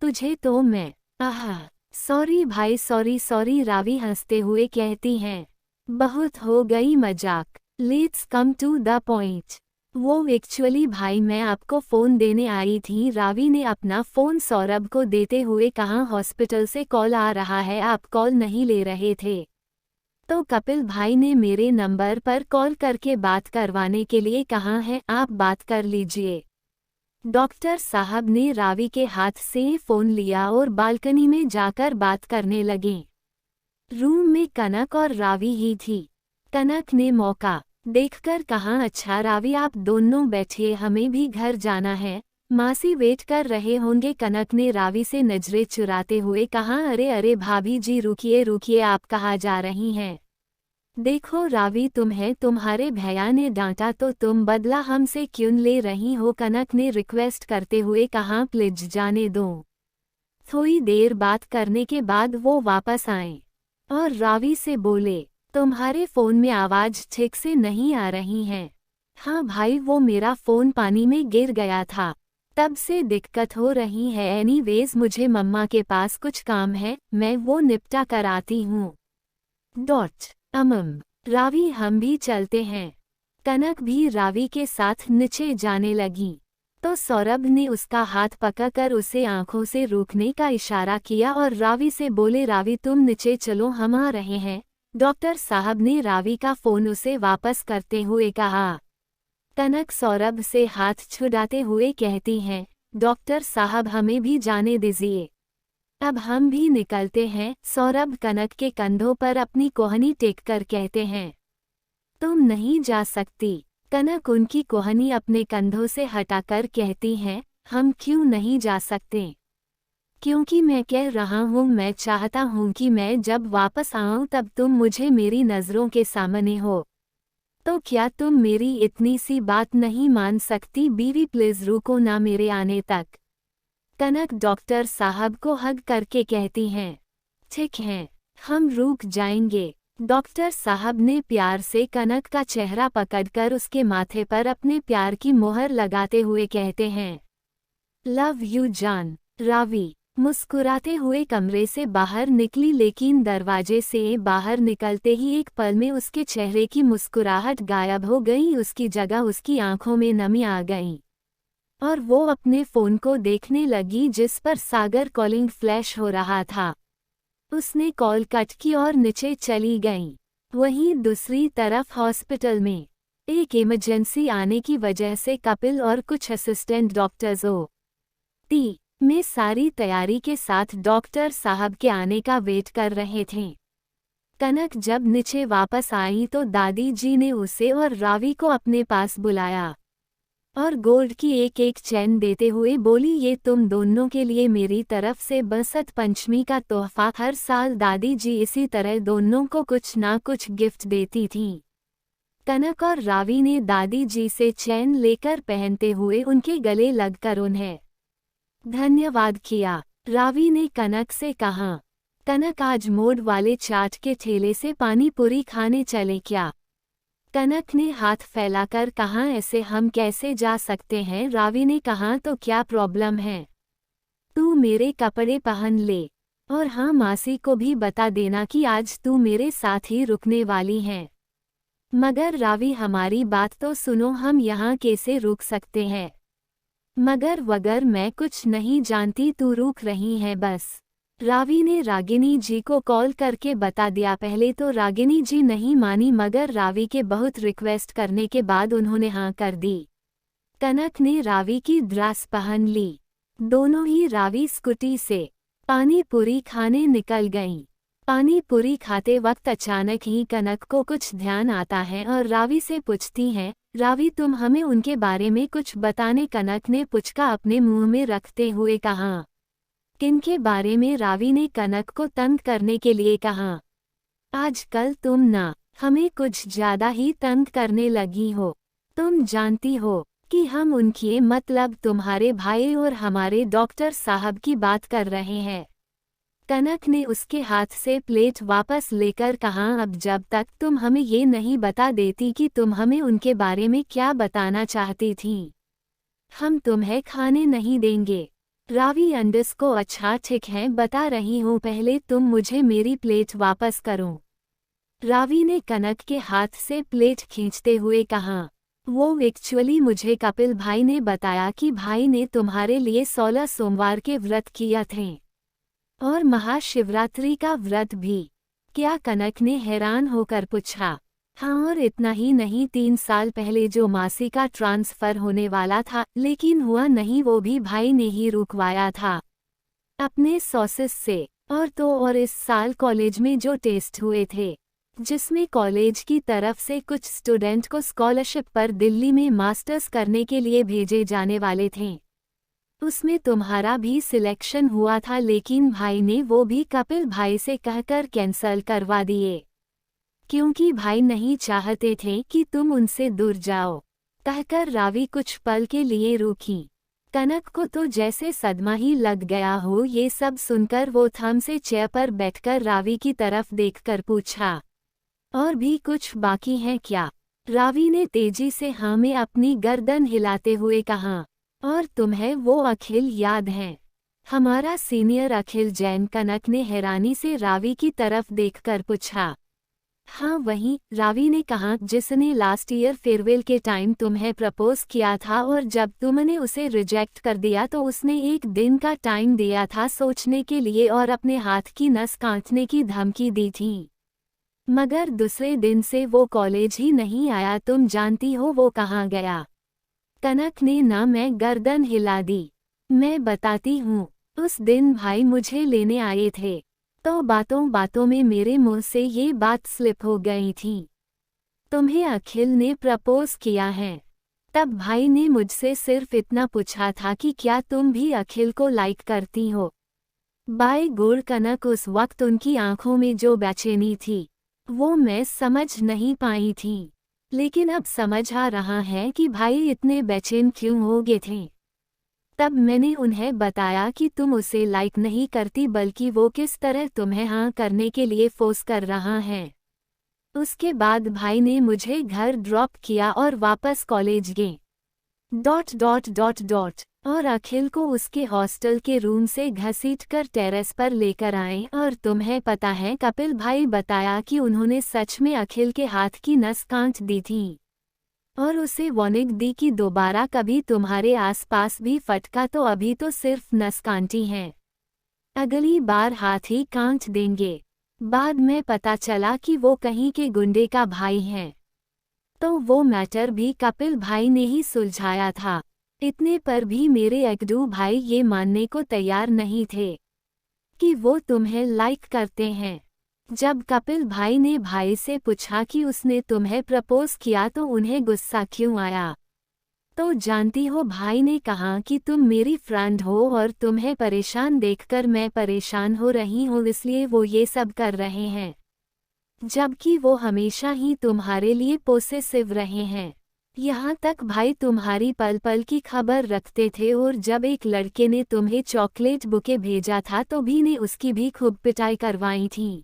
तुझे तो मैं। आहा सॉरी भाई, सॉरी रावी हंसते हुए कहती हैं। बहुत हो गई मजाक, let's come to the point. वो एक्चुअली भाई मैं आपको फ़ोन देने आई थी। रावी ने अपना फ़ोन सौरभ को देते हुए कहा हॉस्पिटल से कॉल आ रहा है, आप कॉल नहीं ले रहे थे तो कपिल भाई ने मेरे नंबर पर कॉल करके बात करवाने के लिए कहा है, आप बात कर लीजिए। डॉक्टर साहब ने रावी के हाथ से फ़ोन लिया और बालकनी में जाकर बात करने लगे। रूम में कनक और रावी ही थी। कनक ने मौका देखकर कहा अच्छा रावी आप दोनों बैठिए, हमें भी घर जाना है, मासी वेट कर रहे होंगे। कनक ने रावी से नजरें चुराते हुए कहा अरे भाभी जी रुकिए, आप कहाँ जा रही हैं? देखो रावी तुम्हें तुम्हारे भैया ने डांटा तो तुम बदला हमसे क्यों ले रही हो? कनक ने रिक्वेस्ट करते हुए कहा प्लीज जाने दो। थोड़ी देर बात करने के बाद वो वापस आए और रावी से बोले तुम्हारे फ़ोन में आवाज़ ठीक से नहीं आ रही है। हाँ भाई वो मेरा फ़ोन पानी में गिर गया था, तब से दिक्कत हो रही है। एनीवेज मुझे मम्मा के पास कुछ काम है, मैं वो निपटा कर आती हूँ। रावी हम भी चलते हैं। कनक भी रावी के साथ नीचे जाने लगी तो सौरभ ने उसका हाथ पकड़कर उसे आंखों से रोकने का इशारा किया और रावी से बोले रावी तुम नीचे चलो, हम आ रहे हैं। डॉक्टर साहब ने रावी का फ़ोन उसे वापस करते हुए कहा। कनक सौरभ से हाथ छुड़ाते हुए कहती हैं डॉक्टर साहब हमें भी जाने दीजिए, अब हम भी निकलते हैं। सौरभ कनक के कंधों पर अपनी कोहनी टेक कर कहते हैं तुम नहीं जा सकती। कनक उनकी कोहनी अपने कंधों से हटाकर कहती हैं हम क्यों नहीं जा सकते? क्योंकि मैं कह रहा हूँ, मैं चाहता हूँ कि मैं जब वापस आऊँ तब तुम मुझे मेरी नज़रों के सामने हो। तो क्या तुम मेरी इतनी सी बात नहीं मान सकती? बीवी प्लीज रुको ना मेरे आने तक। कनक डॉक्टर साहब को हग करके कहती हैं ठीक है हम रुक जाएंगे। डॉक्टर साहब ने प्यार से कनक का चेहरा पकड़कर उसके माथे पर अपने प्यार की मोहर लगाते हुए कहते हैं लव यू जान। रावी मुस्कुराते हुए कमरे से बाहर निकली, लेकिन दरवाजे से बाहर निकलते ही एक पल में उसके चेहरे की मुस्कुराहट गायब हो गई। उसकी जगह उसकी आंखों में नमी आ गई और वो अपने फ़ोन को देखने लगी जिस पर सागर कॉलिंग फ्लैश हो रहा था। उसने कॉल कट की और नीचे चली गई। वहीं दूसरी तरफ हॉस्पिटल में एक इमरजेंसी आने की वजह से कपिल और कुछ असिस्टेंट डॉक्टर्स में सारी तैयारी के साथ डॉक्टर साहब के आने का वेट कर रहे थे। कनक जब नीचे वापस आई तो दादी जी ने उसे और रावी को अपने पास बुलाया और गोल्ड की एक एक चैन देते हुए बोली ये तुम दोनों के लिए मेरी तरफ से बसंत पंचमी का तोहफा। हर साल दादी जी इसी तरह दोनों को कुछ ना कुछ गिफ्ट देती थीं। कनक और रावी ने दादी जी से चैन लेकर पहनते हुए उनके गले लगकर उन्हें धन्यवाद किया। रावी ने कनक से कहा कनक आज मोड़ वाले चाट के ठेले से पानी पूरी खाने चले क्या? कनक ने हाथ फैलाकर कहा, ऐसे हम कैसे जा सकते हैं? रावी ने कहा, तो क्या प्रॉब्लम है? तू मेरे कपड़े पहन ले, और हाँ, मासी को भी बता देना कि आज तू मेरे साथ ही रुकने वाली है। मगर रावी, हमारी बात तो सुनो, हम यहाँ कैसे रुक सकते हैं? मगर वगर मैं कुछ नहीं जानती, तू रुक रही है बस। रावी ने रागिनी जी को कॉल करके बता दिया। पहले तो रागिनी जी नहीं मानी, मगर रावी के बहुत रिक्वेस्ट करने के बाद उन्होंने हाँ कर दी। कनक ने रावी की ड्रेस पहन ली। दोनों ही रावी स्कूटी से पानी पूरी खाने निकल गईं। पानी पूरी खाते वक्त अचानक ही कनक को कुछ ध्यान आता है और रावी से पूछती हैं, रावी तुम हमें उनके बारे में कुछ बताने। कनक ने पुचका अपने मुंह में रखते हुए कहा, किनके बारे में? रावी ने कनक को तंग करने के लिए कहा, आजकल तुम ना हमें कुछ ज्यादा ही तंग करने लगी हो। तुम जानती हो कि हम उनके मतलब तुम्हारे भाई और हमारे डॉक्टर साहब की बात कर रहे हैं। कनक ने उसके हाथ से प्लेट वापस लेकर कहा, अब जब तक तुम हमें ये नहीं बता देती कि तुम हमें उनके बारे में क्या बताना चाहती थी, हम तुम्हें खाने नहीं देंगे। रावी अंडस को, अच्छा ठीक है, बता रही हूँ, पहले तुम मुझे मेरी प्लेट वापस करो। रावी ने कनक के हाथ से प्लेट खींचते हुए कहा, वो एक्चुअली मुझे कपिल भाई ने बताया कि भाई ने तुम्हारे लिए 16 सोमवार के व्रत किया थे और महाशिवरात्रि का व्रत भी। क्या? कनक ने हैरान होकर पूछा। हाँ, और इतना ही नहीं, 3 साल पहले जो मासी का ट्रांसफ़र होने वाला था लेकिन हुआ नहीं, वो भी भाई ने ही रुकवाया था अपने सॉसेस से। और इस साल कॉलेज में जो टेस्ट हुए थे, जिसमें कॉलेज की तरफ से कुछ स्टूडेंट को स्कॉलरशिप पर दिल्ली में मास्टर्स करने के लिए भेजे जाने वाले थे, उसमें तुम्हारा भी सिलेक्शन हुआ था, लेकिन भाई ने वो भी कपिल भाई से कहकर कैंसल करवा दिए, क्योंकि भाई नहीं चाहते थे कि तुम उनसे दूर जाओ। कहकर रावी कुछ पल के लिए रुकी। कनक को तो जैसे सदमा ही लग गया हो। ये सब सुनकर वो थम से चेयर पर बैठकर रावी की तरफ देखकर पूछा, और भी कुछ बाकी है क्या? रावी ने तेजी से हाँ में अपनी गर्दन हिलाते हुए कहा, और तुम्हें वो अखिल याद है, हमारा सीनियर अखिल जैन? कनक ने हैरानी से रावी की तरफ देखकर पूछा। हाँ वही, रावी ने कहा, जिसने लास्ट ईयर फेयरवेल के टाइम तुम्हें प्रपोज किया था और जब तुमने उसे रिजेक्ट कर दिया तो उसने 1 दिन का टाइम दिया था सोचने के लिए और अपने हाथ की नस काटने की धमकी दी थी, मगर दूसरे दिन से वो कॉलेज ही नहीं आया। तुम जानती हो वो कहाँ गया? कनक ने ना मैं गर्दन हिला दी। मैं बताती हूँ, उस दिन भाई मुझे लेने आए थे तो बातों बातों में मेरे मुंह से ये बात स्लिप हो गई थी, तुम्हें अखिल ने प्रपोज किया है। तब भाई ने मुझसे सिर्फ इतना पूछा था कि क्या तुम भी अखिल को लाइक करती हो। बाय गॉड कनक, उस वक्त उनकी आंखों में जो बेचैनी थी वो मैं समझ नहीं पाई थी, लेकिन अब समझ आ रहा है कि भाई इतने बेचैन क्यों हो गए थे। तब मैंने उन्हें बताया कि तुम उसे लाइक नहीं करती, बल्कि वो किस तरह तुम्हें हाँ करने के लिए फोर्स कर रहा है। उसके बाद भाई ने मुझे घर ड्रॉप किया और वापस कॉलेज गए। ... और अखिल को उसके हॉस्टल के रूम से घसीटकर टेरेस पर लेकर आए। और तुम्हें पता है, कपिल भाई बताया कि उन्होंने सच में अखिल के हाथ की नस काट दी थी और उसे वार्निंग दी कि दोबारा कभी तुम्हारे आसपास भी फटका तो अभी तो सिर्फ नस काटी है, अगली बार हाथ ही काट देंगे। बाद में पता चला कि वो कहीं के गुंडे का भाई है, तो वो मैटर भी कपिल भाई ने ही सुलझाया था। इतने पर भी मेरे अगडू भाई ये मानने को तैयार नहीं थे कि वो तुम्हें लाइक करते हैं। जब कपिल भाई ने भाई से पूछा कि उसने तुम्हें प्रपोज किया तो उन्हें गुस्सा क्यों आया, तो जानती हो भाई ने कहा कि तुम मेरी फ्रेंड हो और तुम्हें परेशान देखकर मैं परेशान हो रही हूँ, इसलिए वो ये सब कर रहे हैं, जबकि वो हमेशा ही तुम्हारे लिए पोसेसिव रहे हैं। यहाँ तक भाई तुम्हारी पल पल की खबर रखते थे, और जब एक लड़के ने तुम्हें चॉकलेट बुके भेजा था तो भी ने उसकी भी खूब पिटाई करवाई थी।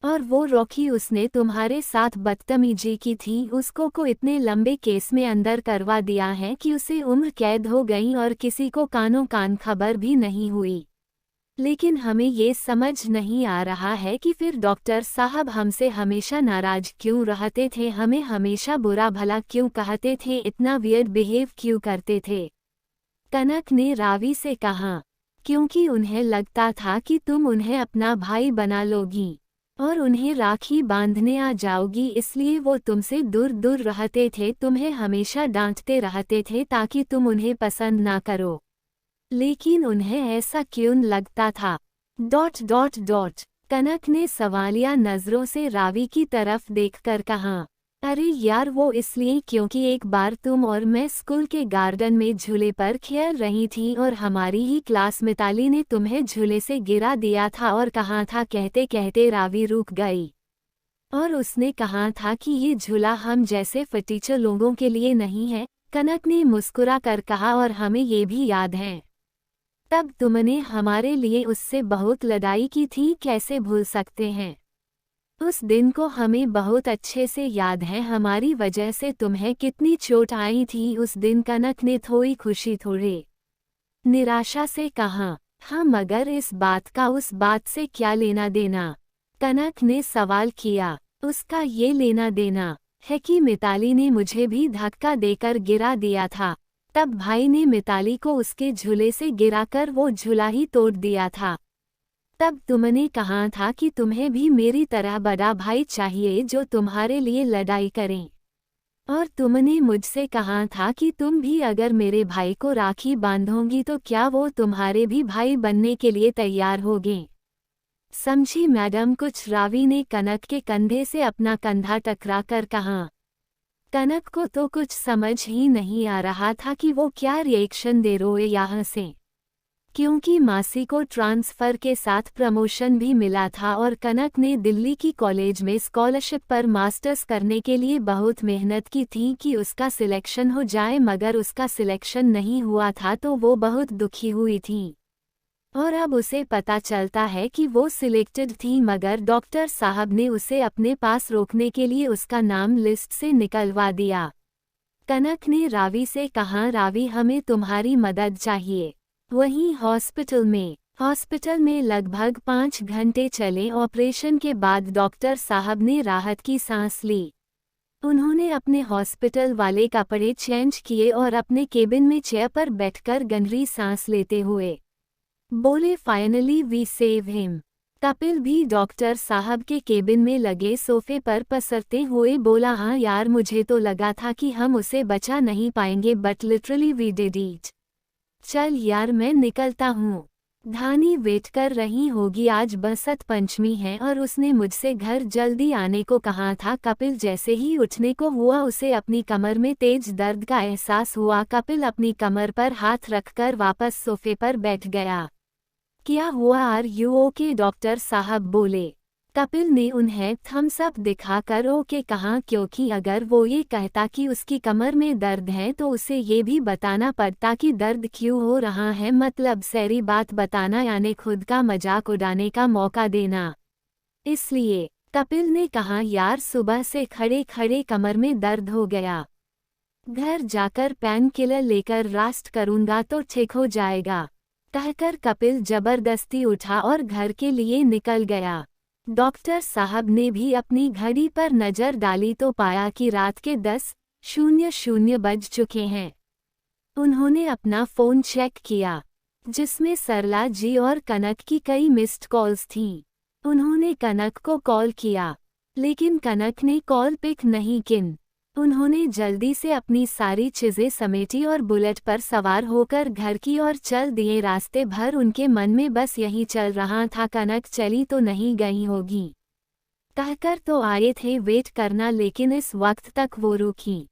और वो रॉकी, उसने तुम्हारे साथ बदतमीजी की थी, उसको को इतने लंबे केस में अंदर करवा दिया है कि उसे उम्र कैद हो गई और किसी को कानों कान खबर भी नहीं हुई। लेकिन हमें ये समझ नहीं आ रहा है कि फिर डॉक्टर साहब हमसे हमेशा नाराज क्यों रहते थे, हमें हमेशा बुरा भला क्यों कहते थे, इतना वियर्ड बिहेव क्यों करते थे। कनक ने रावी से कहा, क्योंकि उन्हें लगता था कि तुम उन्हें अपना भाई बना लोगी और उन्हें राखी बांधने आ जाओगी, इसलिए वो तुमसे दूर दूर रहते थे, तुम्हें हमेशा डांटते रहते थे ताकि तुम उन्हें पसंद ना करो। लेकिन उन्हें ऐसा क्यों लगता था? ... कनक ने सवालिया नजरों से रावी की तरफ देखकर कहा, अरे यार, वो इसलिए क्योंकि एक बार तुम और मैं स्कूल के गार्डन में झूले पर खेल रही थी और हमारी ही क्लास मिताली ने तुम्हें झूले से गिरा दिया था और कहा था, कहते कहते रावी रुक गई। और उसने कहा था कि ये झूला हम जैसे फटीचर लोगों के लिए नहीं है। कनक ने मुस्कुरा कर कहा, और हमें ये भी याद है, तब तुमने हमारे लिए उससे बहुत लड़ाई की थी, कैसे भूल सकते हैं। उस दिन को हमें बहुत अच्छे से याद है, हमारी वजह से तुम्हें कितनी चोट आई थी उस दिन। कनक ने थोड़ी खुशी थोड़े निराशा से कहा, हाँ, मगर इस बात का उस बात से क्या लेना देना? कनक ने सवाल किया। उसका ये लेना देना है कि मिताली ने मुझे भी धक्का देकर गिरा दिया था, तब भाई ने मिताली को उसके झूले से गिराकर वो झूला ही तोड़ दिया था। तब तुमने कहा था कि तुम्हें भी मेरी तरह बड़ा भाई चाहिए जो तुम्हारे लिए लड़ाई करें, और तुमने मुझसे कहा था कि तुम भी अगर मेरे भाई को राखी बांधोगी तो क्या वो तुम्हारे भी भाई बनने के लिए तैयार होगे। समझी मैडम? कुछ रावी ने कनक के कंधे से अपना कंधा टकराकर कहा। कनक को तो कुछ समझ ही नहीं आ रहा था कि वो क्या रिएक्शन दे रोए यहाँ से, क्योंकि मासी को ट्रांसफ़र के साथ प्रमोशन भी मिला था और कनक ने दिल्ली की कॉलेज में स्कॉलरशिप पर मास्टर्स करने के लिए बहुत मेहनत की थी कि उसका सिलेक्शन हो जाए, मगर उसका सिलेक्शन नहीं हुआ था तो वो बहुत दुखी हुई थी। और अब उसे पता चलता है कि वो सिलेक्टेड थी, मगर डॉक्टर साहब ने उसे अपने पास रोकने के लिए उसका नाम लिस्ट से निकलवा दिया। कनक ने रावी से कहा, रावी, हमें तुम्हारी मदद चाहिए। वहीं हॉस्पिटल में लगभग 5 घंटे चले ऑपरेशन के बाद डॉक्टर साहब ने राहत की सांस ली। उन्होंने अपने हॉस्पिटल वाले कपड़े चेंज किए और अपने केबिन में चेयर पर बैठकर गहरी सांस लेते हुए बोले, finally we save him. Kapil भी डॉक्टर साहब के केबिन में लगे सोफे पर पसरते हुए बोला, हाँ यार, मुझे तो लगा था कि हम उसे बचा नहीं पाएंगे, but literally we did it. चल यार, मैं निकलता हूँ। धानी वेट कर रही होगी, आज बसंत पंचमी है और उसने मुझसे घर जल्दी आने को कहा था। कपिल जैसे ही उठने को हुआ उसे अपनी कमर में तेज दर्द का एहसास हुआ। कपिल अपनी कमर पर हाथ रखकर वापस सोफे पर बैठ गया। क्या हुआ, आर यू ओके? डॉक्टर साहब बोले। कपिल ने उन्हें थम्स अप दिखाकर ओके कहा, क्योंकि अगर वो ये कहता कि उसकी कमर में दर्द है तो उसे ये भी बताना पड़ता कि दर्द क्यों हो रहा है, मतलब सारी बात बताना, यानी खुद का मजाक उड़ाने का मौका देना। इसलिए कपिल ने कहा, यार, सुबह से खड़े खड़े कमर में दर्द हो गया, घर जाकर पेन किलर लेकर रेस्ट करूंगा तो ठीक हो जाएगा। कहकर कपिल जबरदस्ती उठा और घर के लिए निकल गया। डॉक्टर साहब ने भी अपनी घड़ी पर नजर डाली तो पाया कि रात के 10:00 बज चुके हैं। उन्होंने अपना फ़ोन चेक किया, जिसमें सरला जी और कनक की कई मिस्ड कॉल्स थीं। उन्होंने कनक को कॉल किया, लेकिन कनक ने कॉल पिक नहीं की। उन्होंने जल्दी से अपनी सारी चीज़ें समेटी और बुलेट पर सवार होकर घर की ओर चल दिए। रास्ते भर उनके मन में बस यही चल रहा था, कनक चली तो नहीं गई होगी। कहकर तो आए थे वेट करना, लेकिन इस वक्त तक वो रुकी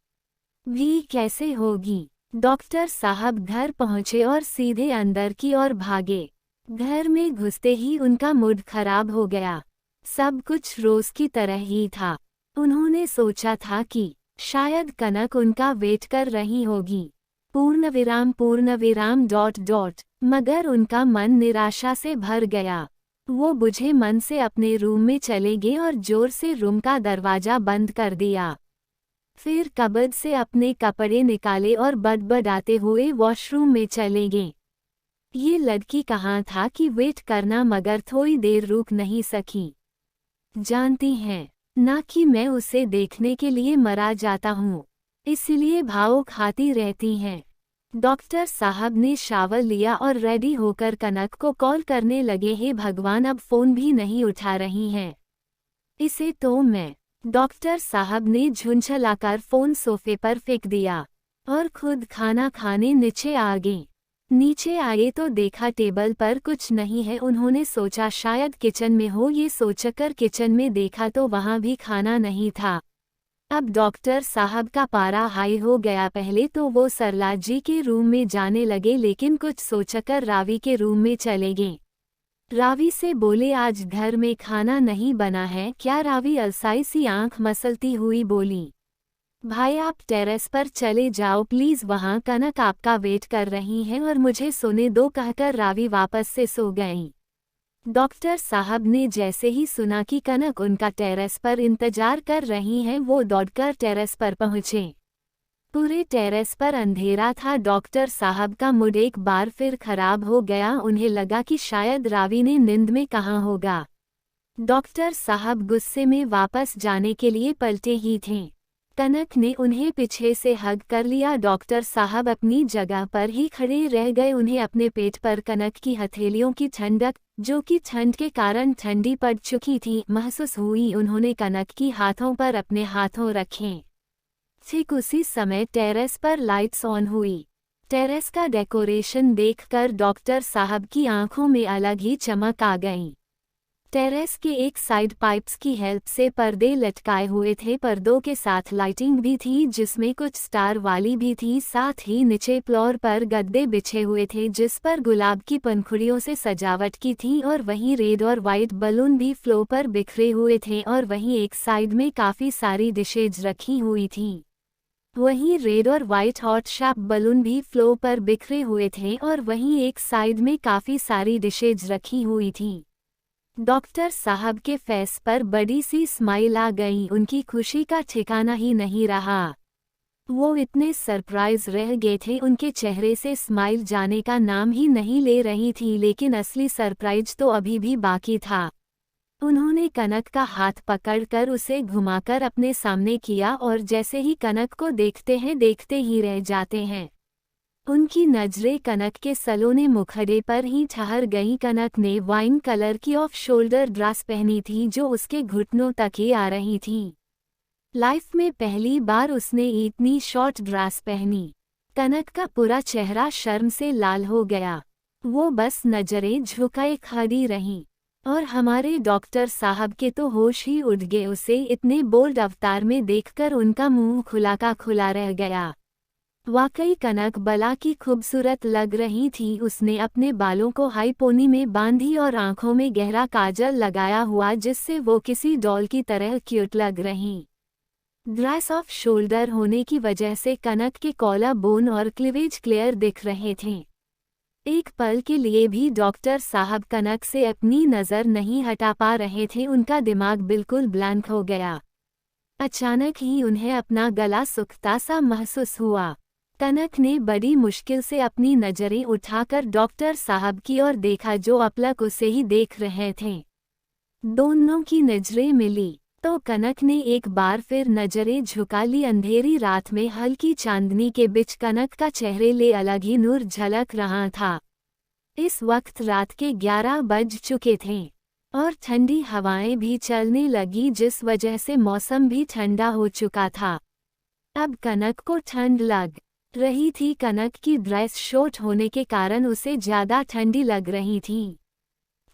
भी कैसे होगी। डॉक्टर साहब घर पहुंचे और सीधे अंदर की ओर भागे। घर में घुसते ही उनका मूड खराब हो गया। सब कुछ रोज की तरह ही था। उन्होंने सोचा था कि शायद कनक उनका वेट कर रही होगी। पूर्ण विराम डॉट डॉट। मगर उनका मन निराशा से भर गया। वो बुझे मन से अपने रूम में चले गए और जोर से रूम का दरवाजा बंद कर दिया। फिर कबर्ड से अपने कपड़े निकाले और बड़बड़ाते हुए वॉशरूम में चले गए। ये लड़की कहाँ था कि वेट करना, मगर थोड़ी देर रुक नहीं सकी। जानती हैं ना कि मैं उसे देखने के लिए मरा जाता हूँ, इसलिए भाव खाती रहती हैं। डॉक्टर साहब ने शावर लिया और रेडी होकर कनक को कॉल करने लगे। हे भगवान, अब फोन भी नहीं उठा रही हैं। इसे तो मैं। डॉक्टर साहब ने झुंझलाकर फोन सोफे पर फेंक दिया और खुद खाना खाने नीचे आ गए। नीचे आए तो देखा टेबल पर कुछ नहीं है। उन्होंने सोचा शायद किचन में हो। ये सोचकर किचन में देखा तो वहाँ भी खाना नहीं था। अब डॉक्टर साहब का पारा हाई हो गया। पहले तो वो सरला जी के रूम में जाने लगे, लेकिन कुछ सोचकर रावी के रूम में चले गए। रावी से बोले, आज घर में खाना नहीं बना है क्या? रावी अलसाई सी आंख मसलती हुई बोली, भाई आप टेरेस पर चले जाओ प्लीज, वहाँ कनक आपका वेट कर रही हैं और मुझे सोने दो, कहकर रावी वापस से सो गई। डॉक्टर साहब ने जैसे ही सुना कि कनक उनका टेरेस पर इंतजार कर रही हैं, वो दौड़कर टेरेस पर पहुँचे। पूरे टेरेस पर अंधेरा था। डॉक्टर साहब का मूड एक बार फिर खराब हो गया। उन्हें लगा कि शायद रावी ने नींद में कहा होगा। डॉक्टर साहब गुस्से में वापस जाने के लिए पलटे ही थे। कनक ने उन्हें पीछे से हग कर लिया। डॉक्टर साहब अपनी जगह पर ही खड़े रह गए। उन्हें अपने पेट पर कनक की हथेलियों की ठंडक, जो कि ठंड के कारण ठंडी पड़ चुकी थी, महसूस हुई। उन्होंने कनक की हाथों पर अपने हाथों रखे। ठीक उसी समय टेरेस पर लाइट्स ऑन हुई। टेरेस का डेकोरेशन देखकर डॉक्टर साहब की आंखों में अलग ही चमक आ गई। टेरेस के एक साइड पाइप्स की हेल्प से पर्दे लटकाए हुए थे। पर्दों के साथ लाइटिंग भी थी, जिसमें कुछ स्टार वाली भी थी। साथ ही नीचे फ्लोर पर गद्दे बिछे हुए थे, जिस पर गुलाब की पंखुड़ियों से सजावट की थी। और वहीं रेड और वाइट बलून भी फ्लोर पर बिखरे हुए थे। और वहीं एक साइड में काफ़ी सारी डिशेज रखी हुई थी। वहीं रेड और वाइट हॉट शाप बलून भी फ्लोर पर बिखरे हुए थे। और वहीं एक साइड में काफ़ी सारी डिशेज रखी हुई थी। डॉक्टर साहब के फेस पर बड़ी सी स्माइल आ गई। उनकी खुशी का ठिकाना ही नहीं रहा। वो इतने सरप्राइज रह गए थे, उनके चेहरे से स्माइल जाने का नाम ही नहीं ले रही थी। लेकिन असली सरप्राइज तो अभी भी बाकी था। उन्होंने कनक का हाथ पकड़कर उसे घुमाकर अपने सामने किया और जैसे ही कनक को देखते हैं देखते ही रह जाते हैं। उनकी नजरें कनक के सलोने मुखड़े पर ही ठहर गईं। कनक ने वाइन कलर की ऑफ शोल्डर ड्रेस पहनी थी, जो उसके घुटनों तक ही आ रही थी। लाइफ में पहली बार उसने इतनी शॉर्ट ड्रेस पहनी। कनक का पूरा चेहरा शर्म से लाल हो गया। वो बस नजरें झुकाए खड़ी रही। और हमारे डॉक्टर साहब के तो होश ही उड़ गए। उसे इतने बोल्ड अवतार में देखकर उनका मुंह खुला का खुला रह गया। वाकई कनक बला की खूबसूरत लग रही थी। उसने अपने बालों को हाई पोनी में बांधी और आंखों में गहरा काजल लगाया हुआ, जिससे वो किसी डॉल की तरह क्यूट लग रही। ड्रेस ऑफ शोल्डर होने की वजह से कनक के कॉलर बोन और क्लीवेज क्लियर दिख रहे थे। एक पल के लिए भी डॉक्टर साहब कनक से अपनी नज़र नहीं हटा पा रहे थे। उनका दिमाग बिल्कुल ब्लैंक हो गया। अचानक ही उन्हें अपना गला सूखता सा महसूस हुआ। कनक ने बड़ी मुश्किल से अपनी नज़रें उठाकर डॉक्टर साहब की ओर देखा, जो अपलक उसे ही देख रहे थे। दोनों की नजरें मिली तो कनक ने एक बार फिर नजरें झुका ली। अंधेरी रात में हल्की चांदनी के बीच कनक का चेहरे ले अलग ही नूर झलक रहा था। इस वक्त रात के 11 बज चुके थे और ठंडी हवाएं भी चलने लगी, जिस वजह से मौसम भी ठंडा हो चुका था। अब कनक को ठंड लग रही थी। कनक की ड्रेस शॉर्ट होने के कारण उसे ज़्यादा ठंडी लग रही थी।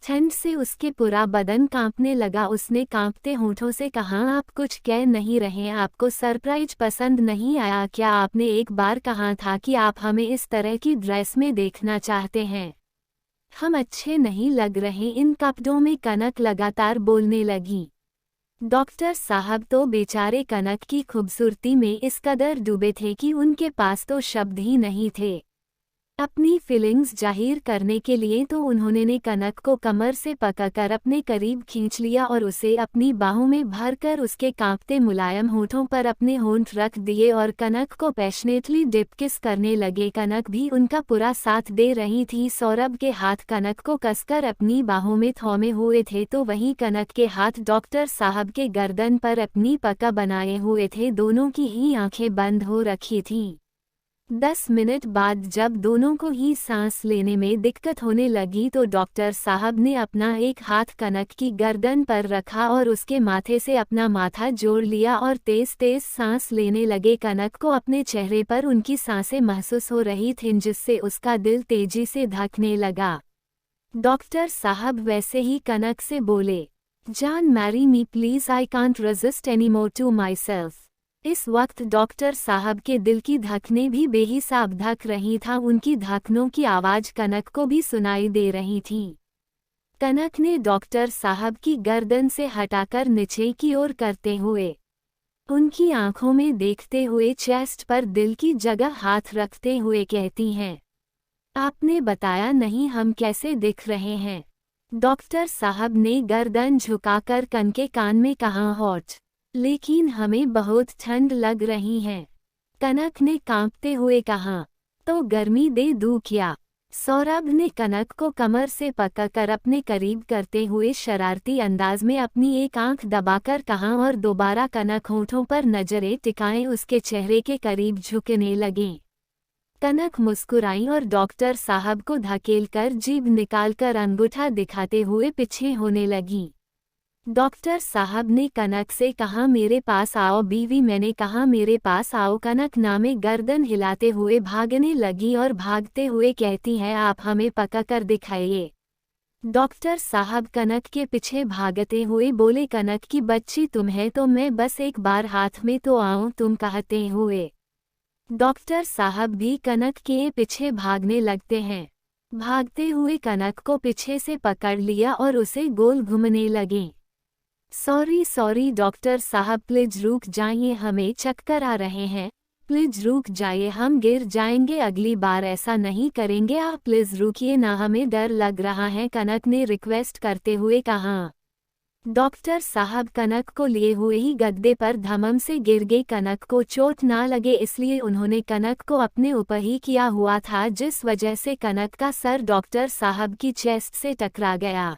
ठंड से उसके पूरा बदन कांपने लगा। उसने कांपते होठों से कहा, आप कुछ कह नहीं रहे? आपको सरप्राइज पसंद नहीं आया क्या? आपने एक बार कहा था कि आप हमें इस तरह की ड्रेस में देखना चाहते हैं। हम अच्छे नहीं लग रहे इन कपड़ों में, कनक लगातार बोलने लगी। डॉक्टर साहब तो बेचारे कनक की खूबसूरती में इस कदर डूबे थे कि उनके पास तो शब्द ही नहीं थे। अपनी फीलिंग्स जाहिर करने के लिए तो उन्होंने ने कनक को कमर से पकड़कर अपने करीब खींच लिया और उसे अपनी बाहों में भरकर उसके कांपते मुलायम होठों पर अपने होंठ रख दिए और कनक को पैशनेटली डिप किस करने लगे। कनक भी उनका पूरा साथ दे रही थी। सौरभ के हाथ कनक को कसकर अपनी बाहों में थौमे हुए थे तो वहीं कनक के हाथ डॉक्टर साहब के गर्दन पर अपनी पकड़ बनाए हुए थे। दोनों की ही आंखें बंद हो रखी थीं। 10 मिनट बाद जब दोनों को ही सांस लेने में दिक्कत होने लगी तो डॉक्टर साहब ने अपना एक हाथ कनक की गर्दन पर रखा और उसके माथे से अपना माथा जोड़ लिया और तेज तेज सांस लेने लगे। कनक को अपने चेहरे पर उनकी सांसें महसूस हो रही थीं जिससे उसका दिल तेजी से धड़कने लगा। डॉक्टर साहब वैसे ही कनक से बोले, जान marry me please, I can't resist anymore to myself. इस वक्त डॉक्टर साहब के दिल की धड़कनें भी बेहिसाब धड़क रही था। उनकी धड़कनों की आवाज़ कनक को भी सुनाई दे रही थी। कनक ने डॉक्टर साहब की गर्दन से हटाकर नीचे की ओर करते हुए उनकी आंखों में देखते हुए चेस्ट पर दिल की जगह हाथ रखते हुए कहती हैं, आपने बताया नहीं हम कैसे दिख रहे हैं। डॉक्टर साहब ने गर्दन झुकाकर कन के कान में कहा, हॉट, लेकिन हमें बहुत ठंड लग रही है। कनक ने कांपते हुए कहा, तो गर्मी दे दूं क्या? सौरभ ने कनक को कमर से पकड़कर अपने करीब करते हुए शरारती अंदाज में अपनी एक आंख दबाकर कहा और दोबारा कनक होठों पर नजरें टिकाए उसके चेहरे के करीब झुकने लगे। कनक मुस्कुराई और डॉक्टर साहब को धकेलकर जीभ निकालकर अंगूठा दिखाते हुए पीछे होने लगी। डॉक्टर साहब ने कनक से कहा, मेरे पास आओ बीवी। मैंने कहा मेरे पास आओ। कनक नामे गर्दन हिलाते हुए भागने लगी और भागते हुए कहती है, आप हमें पकड़कर दिखाइए। डॉक्टर साहब कनक के पीछे भागते हुए बोले, कनक की बच्ची तुम है तो मैं बस एक बार हाथ में तो आऊं तुम कहते हुए। डॉक्टर साहब भी कनक के पीछे भागने लगते हैं। भागते हुए कनक को पीछे से पकड़ लिया और उसे गोल घूमने लगे। सॉरी डॉक्टर साहब प्लीज रुक जाइए, हमें चक्कर आ रहे हैं। प्लीज रुक जाइए, हम गिर जाएंगे, अगली बार ऐसा नहीं करेंगे, आप प्लीज रुकिए ना, हमें डर लग रहा है, कनक ने रिक्वेस्ट करते हुए कहा। डॉक्टर साहब कनक को लिए हुए ही गद्दे पर धमम से गिर गए। कनक को चोट ना लगे इसलिए उन्होंने कनक को अपने ऊपर ही किया हुआ था, जिस वजह से कनक का सर डॉक्टर साहब की चेस्ट से टकरा गया।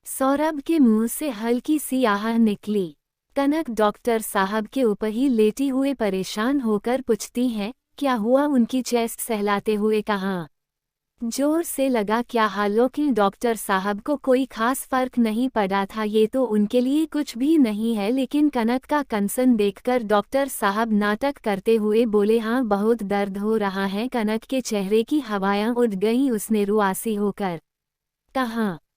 सौरभ के मुंह से हल्की सी आह निकली। कनक डॉक्टर साहब के ऊपर ही लेटी हुए परेशान होकर पूछती है, क्या हुआ? उनकी चेस्ट सहलाते हुए कहा, जोर से लगा क्या? हालांकि डॉक्टर साहब को कोई खास फर्क नहीं पड़ा था, ये तो उनके लिए कुछ भी नहीं है, लेकिन कनक का कंसर्न देखकर डॉक्टर साहब नाटक करते हुए बोले, हाँ बहुत दर्द हो रहा है। कनक के चेहरे की हवाएं उड़ गईं। उसने रुआसी होकर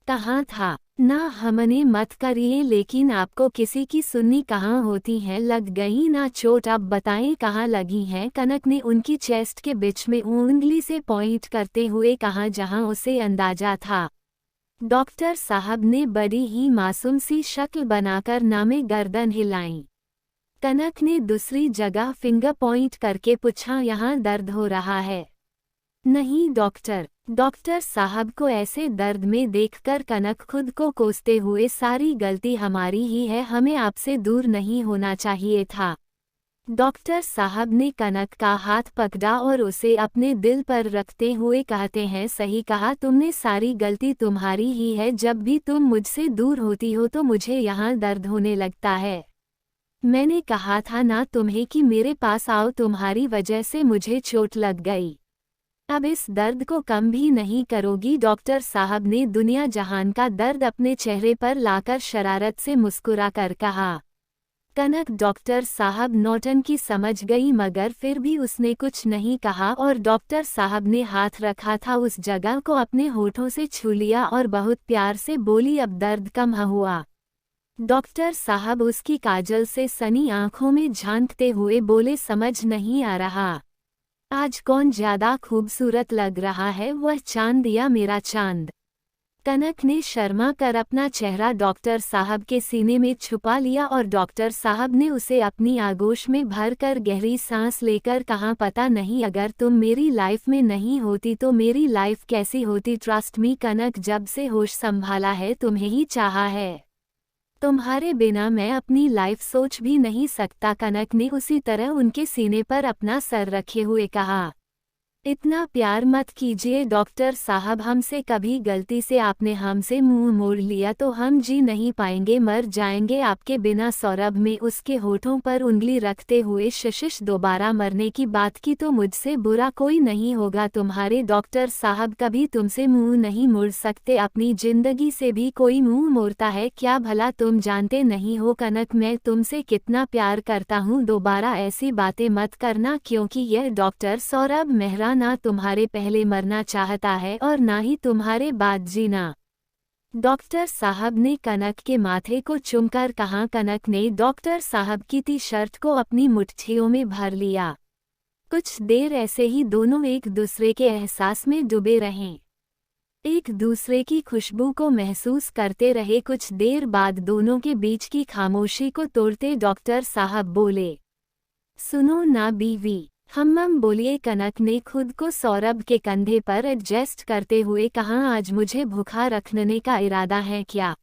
कहाँ था ना, हमने मत करिए, लेकिन आपको किसी की सुन्नी कहाँ होती है, लग गई ना चोट? अब बताएं कहाँ लगी है? कनक ने उनकी चेस्ट के बीच में उंगली से पॉइंट करते हुए कहा, जहां उसे अंदाजा था। डॉक्टर साहब ने बड़ी ही मासूम सी शक्ल बनाकर नामे गर्दन हिलाई। कनक ने दूसरी जगह फिंगर पॉइंट करके पूछा, यहाँ दर्द हो रहा है? नहीं डॉक्टर। डॉक्टर साहब को ऐसे दर्द में देखकर कनक खुद को कोसते हुए, सारी गलती हमारी ही है, हमें आपसे दूर नहीं होना चाहिए था। डॉक्टर साहब ने कनक का हाथ पकड़ा और उसे अपने दिल पर रखते हुए कहते हैं, सही कहा तुमने, सारी गलती तुम्हारी ही है। जब भी तुम मुझसे दूर होती हो तो मुझे यहाँ दर्द होने लगता है। मैंने कहा था ना तुम्हें कि मेरे पास आओ, तुम्हारी वजह से मुझे चोट लग गई। अब इस दर्द को कम भी नहीं करोगी? डॉक्टर साहब ने दुनिया जहान का दर्द अपने चेहरे पर लाकर शरारत से मुस्कुरा कर कहा। कनक डॉक्टर साहब नौटंकी समझ गई, मगर फिर भी उसने कुछ नहीं कहा और डॉक्टर साहब ने हाथ रखा था उस जगह को अपने होठों से छू लिया और बहुत प्यार से बोली, अब दर्द कम हुआ? डॉक्टर साहब उसकी काजल से सनी आंखों में झांकते हुए बोले, समझ नहीं आ रहा आज कौन ज्यादा खूबसूरत लग रहा है, वह चांद या मेरा चांद? कनक ने शर्मा कर अपना चेहरा डॉक्टर साहब के सीने में छुपा लिया और डॉक्टर साहब ने उसे अपनी आगोश में भर कर गहरी सांस लेकर कहा, पता नहीं अगर तुम मेरी लाइफ में नहीं होती तो मेरी लाइफ कैसी होती। ट्रस्ट मी कनक, जब से होश संभाला है तुम्हें ही चाहा है। तुम्हारे बिना मैं अपनी लाइफ सोच भी नहीं सकता। कनक ने उसी तरह उनके सीने पर अपना सर रखे हुए कहा, इतना प्यार मत कीजिए डॉक्टर साहब, हमसे कभी गलती से आपने हमसे मुंह मोड़ लिया तो हम जी नहीं पाएंगे, मर जाएंगे आपके बिना। सौरभ में उसके होठों पर उंगली रखते हुए शिशिश दोबारा मरने की बात की तो मुझसे बुरा कोई नहीं होगा तुम्हारे डॉक्टर साहब, कभी तुमसे मुंह नहीं मोड़ सकते। अपनी जिंदगी से भी कोई मुंह मोड़ता है क्या भला तुम जानते नहीं हो कनक, मैं तुमसे कितना प्यार करता हूँ। दोबारा ऐसी बातें मत करना क्योंकि यह डॉक्टर सौरभ मेहरा ना तुम्हारे पहले मरना चाहता है और ना ही तुम्हारे बाद जीना। डॉक्टर साहब ने कनक के माथे को चूमकर कहा। कनक ने डॉक्टर साहब की टी शर्ट को अपनी मुट्ठियों में भर लिया। कुछ देर ऐसे ही दोनों एक दूसरे के एहसास में डूबे रहे, एक दूसरे की खुशबू को महसूस करते रहे। कुछ देर बाद दोनों के बीच की खामोशी को तोड़ते डॉक्टर साहब बोले, सुनो ना बीवी, हम बोलिए। कनक ने खुद को सौरभ के कंधे पर एडजस्ट करते हुए कहा, आज मुझे भूखा रखने का इरादा है क्या?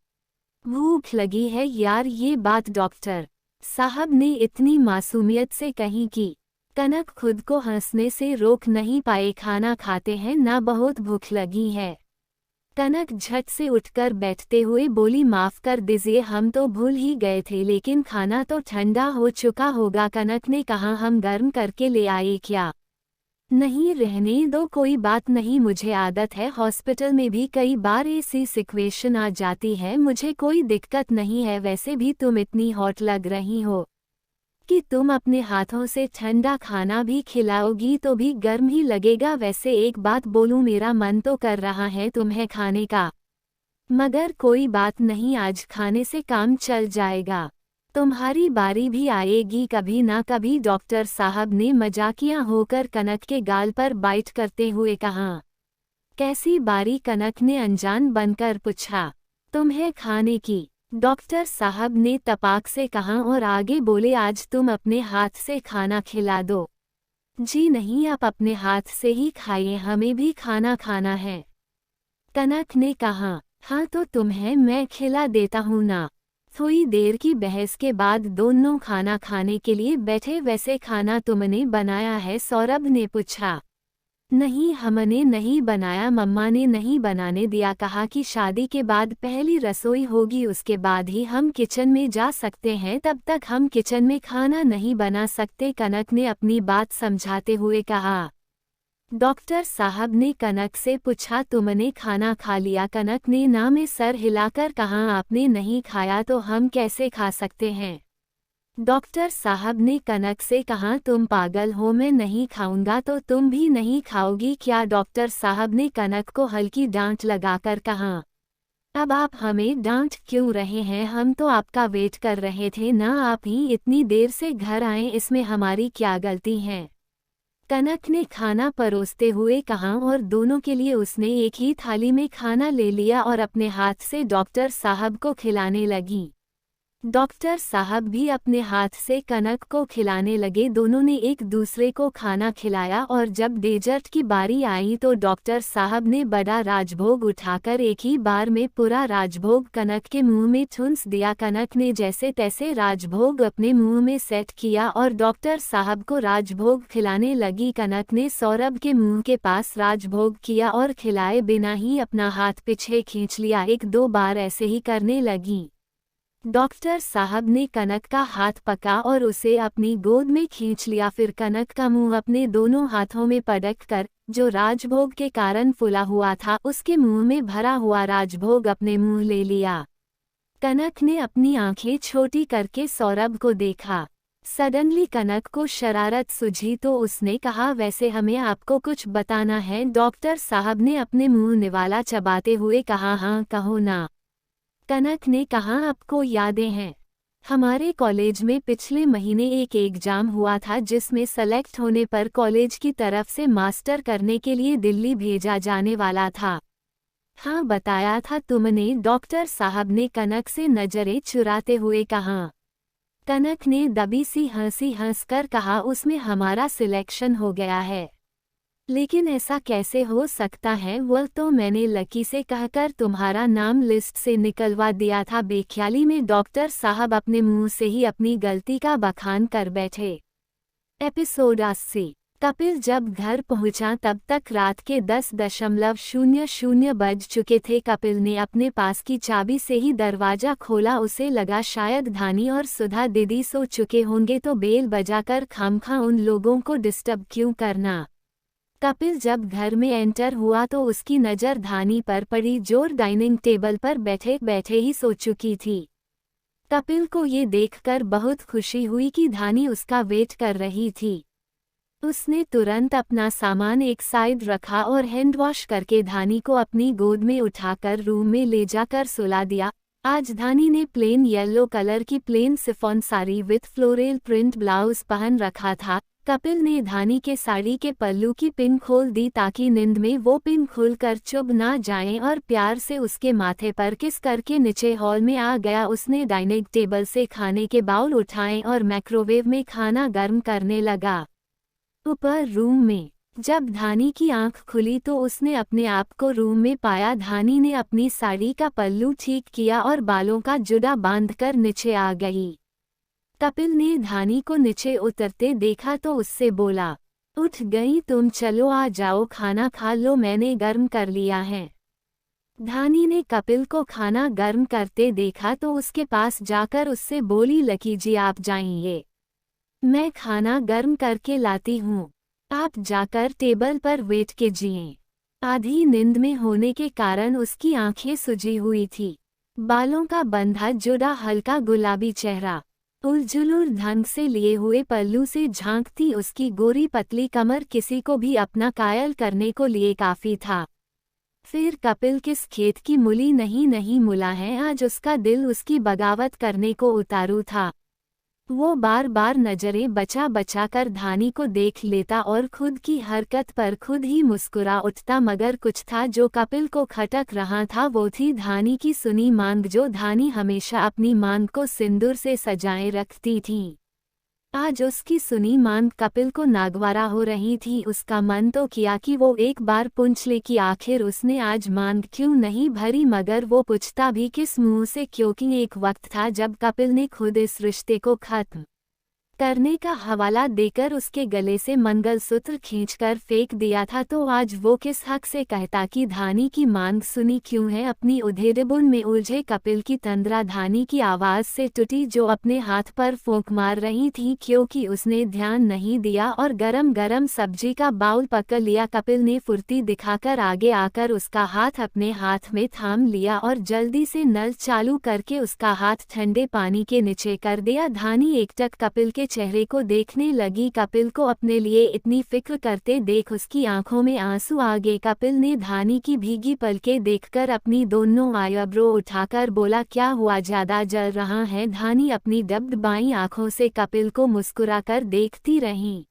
भूख लगी है यार। ये बात डॉक्टर साहब ने इतनी मासूमियत से कही कि कनक खुद को हंसने से रोक नहीं पाए। खाना खाते हैं ना, बहुत भूख लगी है। कनक झट से उठकर बैठते हुए बोली, माफ़ कर दीजिए, हम तो भूल ही गए थे, लेकिन खाना तो ठंडा हो चुका होगा। कनक ने कहा, हम गर्म करके ले आए क्या? नहीं, रहने दो, कोई बात नहीं, मुझे आदत है। हॉस्पिटल में भी कई बार ऐसी सिचुएशन आ जाती है, मुझे कोई दिक्कत नहीं है। वैसे भी तुम इतनी हॉट लग रही हो कि तुम अपने हाथों से ठंडा खाना भी खिलाओगी तो भी गर्म ही लगेगा। वैसे एक बात बोलूं, मेरा मन तो कर रहा है तुम्हें खाने का, मगर कोई बात नहीं, आज खाने से काम चल जाएगा, तुम्हारी बारी भी आएगी कभी ना कभी। डॉक्टर साहब ने मजाकिया होकर कनक के गाल पर बाइट करते हुए कहा। कैसी बारी? कनक ने अनजान बनकर पूछा। तुम्हें खाने की, डॉक्टर साहब ने तपाक से कहा और आगे बोले, आज तुम अपने हाथ से खाना खिला दो। जी नहीं, आप अपने हाथ से ही खाइए, हमें भी खाना खाना है। कनक ने कहा, हाँ तो तुम्हें मैं खिला देता हूँ ना। थोड़ी देर की बहस के बाद दोनों खाना खाने के लिए बैठे। वैसे खाना तुमने बनाया है? सौरभ ने पूछा। नहीं, हमने नहीं बनाया, मम्मा ने नहीं बनाने दिया, कहा कि शादी के बाद पहली रसोई होगी, उसके बाद ही हम किचन में जा सकते हैं, तब तक हम किचन में खाना नहीं बना सकते। कनक ने अपनी बात समझाते हुए कहा। डॉक्टर साहब ने कनक से पूछा, तुमने खाना खा लिया? कनक ने ना में सर हिलाकर कहा, आपने नहीं खाया तो हम कैसे खा सकते हैं? डॉक्टर साहब ने कनक से कहा, तुम पागल हो, मैं नहीं खाऊंगा तो तुम भी नहीं खाओगी क्या? डॉक्टर साहब ने कनक को हल्की डांट लगाकर कहा। अब आप हमें डांट क्यों रहे हैं? हम तो आपका वेट कर रहे थे ना, आप ही इतनी देर से घर आए, इसमें हमारी क्या गलती है? कनक ने खाना परोसते हुए कहा और दोनों के लिए उसने एक ही थाली में खाना ले लिया और अपने हाथ से डॉक्टर साहब को खिलाने लगी। डॉक्टर साहब भी अपने हाथ से कनक को खिलाने लगे। दोनों ने एक दूसरे को खाना खिलाया और जब डेजर्ट की बारी आई तो डॉक्टर साहब ने बड़ा राजभोग उठाकर एक ही बार में पूरा राजभोग कनक के मुंह में ठूंस दिया। कनक ने जैसे तैसे राजभोग अपने मुंह में सेट किया और डॉक्टर साहब को राजभोग खिलाने लगी। कनक ने सौरभ के मुंह के पास राजभोग किया और खिलाए बिना ही अपना हाथ पीछे खींच लिया। एक दो बार ऐसे ही करने लगी। डॉक्टर साहब ने कनक का हाथ पका और उसे अपनी गोद में खींच लिया। फिर कनक का मुंह अपने दोनों हाथों में पटक कर, जो राजभोग के कारण फूला हुआ था, उसके मुंह में भरा हुआ राजभोग अपने मुंह ले लिया। कनक ने अपनी आंखें छोटी करके सौरभ को देखा। सडनली कनक को शरारत सूझी तो उसने कहा, वैसे हमें आपको कुछ बताना है। डॉक्टर साहब ने अपने मुंह निवाला चबाते हुए कहा, हाँ कहो ना। कनक ने कहा, आपको यादें हैं, हमारे कॉलेज में पिछले महीने एक एग्जाम हुआ था जिसमें सेलेक्ट होने पर कॉलेज की तरफ से मास्टर करने के लिए दिल्ली भेजा जाने वाला था। हाँ बताया था तुमने, डॉक्टर साहब ने कनक से नजरें चुराते हुए कहा। कनक ने दबी सी हंसी हंसकर कहा, उसमें हमारा सिलेक्शन हो गया है। लेकिन ऐसा कैसे हो सकता है, वो तो मैंने लकी से कहकर तुम्हारा नाम लिस्ट से निकलवा दिया था। बेख्याली में डॉक्टर साहब अपने मुंह से ही अपनी गलती का बखान कर बैठे। एपिसोड 80। कपिल जब घर पहुंचा तब तक रात के 10:00 बज चुके थे। कपिल ने अपने पास की चाबी से ही दरवाजा खोला। उसे लगा शायद धानी और सुधा दीदी सो चुके होंगे तो बेल बजाकर खामखा उन लोगों को डिस्टर्ब क्यों करना। कपिल जब घर में एंटर हुआ तो उसकी नज़र धानी पर पड़ी, जो डाइनिंग टेबल पर बैठे बैठे ही सो चुकी थी। कपिल को ये देखकर बहुत खुशी हुई कि धानी उसका वेट कर रही थी। उसने तुरंत अपना सामान एक साइड रखा और हैंड वॉश करके धानी को अपनी गोद में उठाकर रूम में ले जाकर सुला दिया। आज धानी ने प्लेन येलो कलर की plain chiffon sari with floral print blouse पहन रखा था। कपिल ने धानी के साड़ी के पल्लू की पिन खोल दी ताकि नींद में वो पिन खुलकर चुभ ना जाए, और प्यार से उसके माथे पर किस करके नीचे हॉल में आ गया। उसने डाइनिंग टेबल से खाने के बाउल उठाए और माइक्रोवेव में खाना गर्म करने लगा। ऊपर रूम में जब धानी की आंख खुली तो उसने अपने आप को रूम में पाया। धानी ने अपनी साड़ी का पल्लू ठीक किया और बालों का जुड़ा बांधकर नीचे आ गई। कपिल ने धानी को नीचे उतरते देखा तो उससे बोला, उठ गई तुम, चलो आ जाओ, खाना खा लो, मैंने गर्म कर लिया है। धानी ने कपिल को खाना गर्म करते देखा तो उसके पास जाकर उससे बोली, लकी जी आप जाइए, मैं खाना गर्म करके लाती हूँ, आप जाकर टेबल पर वेट कीजिए। आधी नींद में होने के कारण उसकी आंखें सूजी हुई थी। बालों का बंधा जुड़ा हल्का गुलाबी चेहरा उलझुलूर ढंग से लिए हुए पल्लू से झांकती उसकी गोरी पतली कमर किसी को भी अपना कायल करने को लिए काफी था। फिर कपिल किस खेत की मूली नहीं मुला है, आज उसका दिल उसकी बगावत करने को उतारू था। वो बार बार नजरें बचा बचा कर धानी को देख लेता और खुद की हरकत पर खुद ही मुस्कुरा उठता, मगर कुछ था जो कपिल को खटक रहा था। वो थी धानी की सुनी मांग, जो धानी हमेशा अपनी मांग को सिंदूर से सजाए रखती थी। आज उसकी सुनी मांग कपिल को नागवारा हो रही थी। उसका मन तो किया कि वो एक बार पूछ ले कि आखिर उसने आज मांग क्यों नहीं भरी, मगर वो पूछता भी किस मुंह से, क्योंकि एक वक्त था जब कपिल ने खुद इस रिश्ते को खत्म करने का हवाला देकर उसके गले से मंगलसूत्र खींचकर फेंक दिया था। तो आज वो किस हक से कहता कि धानी की मांग सुनी क्यों है। अपनी उधेड़बुन में उलझे कपिल की तंद्रा धानी की आवाज से टूटी, जो अपने हाथ पर फूंक मार रही थी, क्योंकि उसने ध्यान नहीं दिया और गरम गरम सब्जी का बाउल पकड़ लिया। कपिल ने फुर्ती दिखाकर आगे आकर उसका हाथ अपने हाथ में थाम लिया और जल्दी से नल चालू करके उसका हाथ ठंडे पानी के नीचे कर दिया। धानी एकटक कपिल के चेहरे को देखने लगी। कपिल को अपने लिए इतनी फिक्र करते देख उसकी आंखों में आंसू आ गए। कपिल ने धानी की भीगी पलकें देखकर अपनी दोनों आईब्रो उठाकर बोला, क्या हुआ, ज्यादा जल रहा है। धानी अपनी डबडबाई आंखों से कपिल को मुस्कुराकर देखती रही।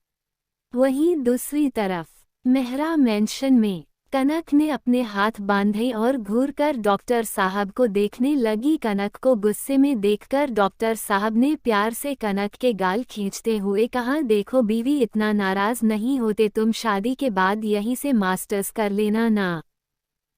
वहीं दूसरी तरफ मेहरा मेंशन में कनक ने अपने हाथ बांधे और घूरकर डॉक्टर साहब को देखने लगी। कनक को गुस्से में देखकर डॉक्टर साहब ने प्यार से कनक के गाल खींचते हुए कहा, देखो बीवी, इतना नाराज नहीं होते, तुम शादी के बाद यहीं से मास्टर्स कर लेना ना,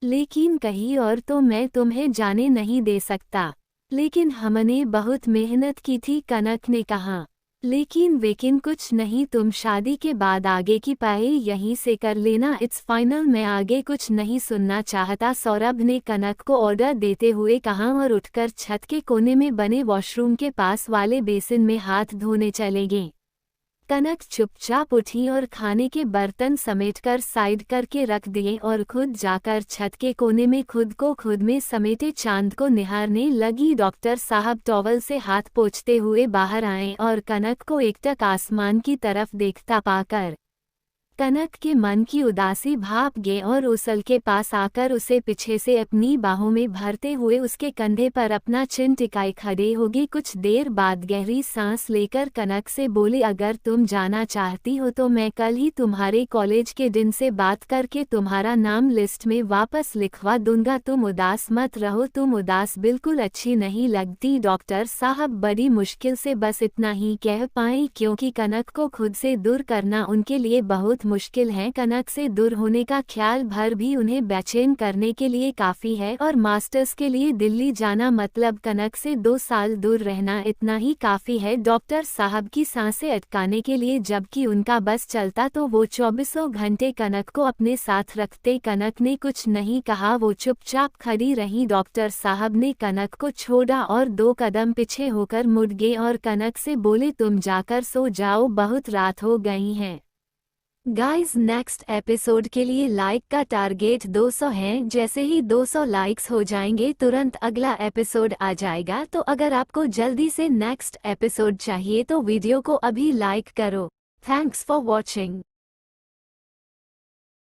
लेकिन कहीं और तो मैं तुम्हें जाने नहीं दे सकता। लेकिन हमने बहुत मेहनत की थी, कनक ने कहा। लेकिन कुछ नहीं, तुम शादी के बाद आगे की पढ़ाई यहीं से कर लेना, इट्स फाइनल, मैं आगे कुछ नहीं सुनना चाहता, सौरभ ने कनक को ऑर्डर देते हुए कहा और उठकर छत के कोने में बने वॉशरूम के पास वाले बेसिन में हाथ धोने चले गए। कनक चुपचाप उठी और खाने के बर्तन समेटकर साइड करके रख दिए और खुद जाकर छत के कोने में खुद को खुद में समेटे चांद को निहारने लगी। डॉक्टर साहब टॉवल से हाथ पोंछते हुए बाहर आए और कनक को एकटक आसमान की तरफ देखता पाकर कनक के मन की उदासी भाप गए और उसल के पास आकर उसे पीछे से अपनी बाहों में भरते हुए उसके कंधे पर अपना चिन टिकाए खड़े हो गई। कुछ देर बाद गहरी सांस लेकर कनक से बोली, अगर तुम जाना चाहती हो तो मैं कल ही तुम्हारे कॉलेज के दिन से बात करके तुम्हारा नाम लिस्ट में वापस लिखवा दूंगा। तुम उदास मत रहो, तुम उदास बिल्कुल अच्छी नहीं लगती। डॉक्टर साहब बड़ी मुश्किल से बस इतना ही कह पाए, क्योंकि कनक को खुद से दूर करना उनके लिए बहुत मुश्किल है। कनक से दूर होने का ख्याल भर भी उन्हें बेचैन करने के लिए काफी है, और मास्टर्स के लिए दिल्ली जाना मतलब कनक से 2 साल दूर रहना, इतना ही काफी है डॉक्टर साहब की सांसें अटकाने के लिए। जबकि उनका बस चलता तो वो 24 घंटे कनक को अपने साथ रखते। कनक ने कुछ नहीं कहा, वो चुपचाप खड़ी रही। डॉक्टर साहब ने कनक को छोड़ा और 2 कदम पीछे होकर मुड़ गए और कनक से बोले, तुम जाकर सो जाओ, बहुत रात हो गई है। गाइस नेक्स्ट एपिसोड के लिए लाइक का टारगेट 200 है। जैसे ही 200 लाइक्स हो जाएंगे तुरंत अगला एपिसोड आ जाएगा। तो अगर आपको जल्दी से नेक्स्ट एपिसोड चाहिए तो वीडियो को अभी लाइक करो। Thanks for watching.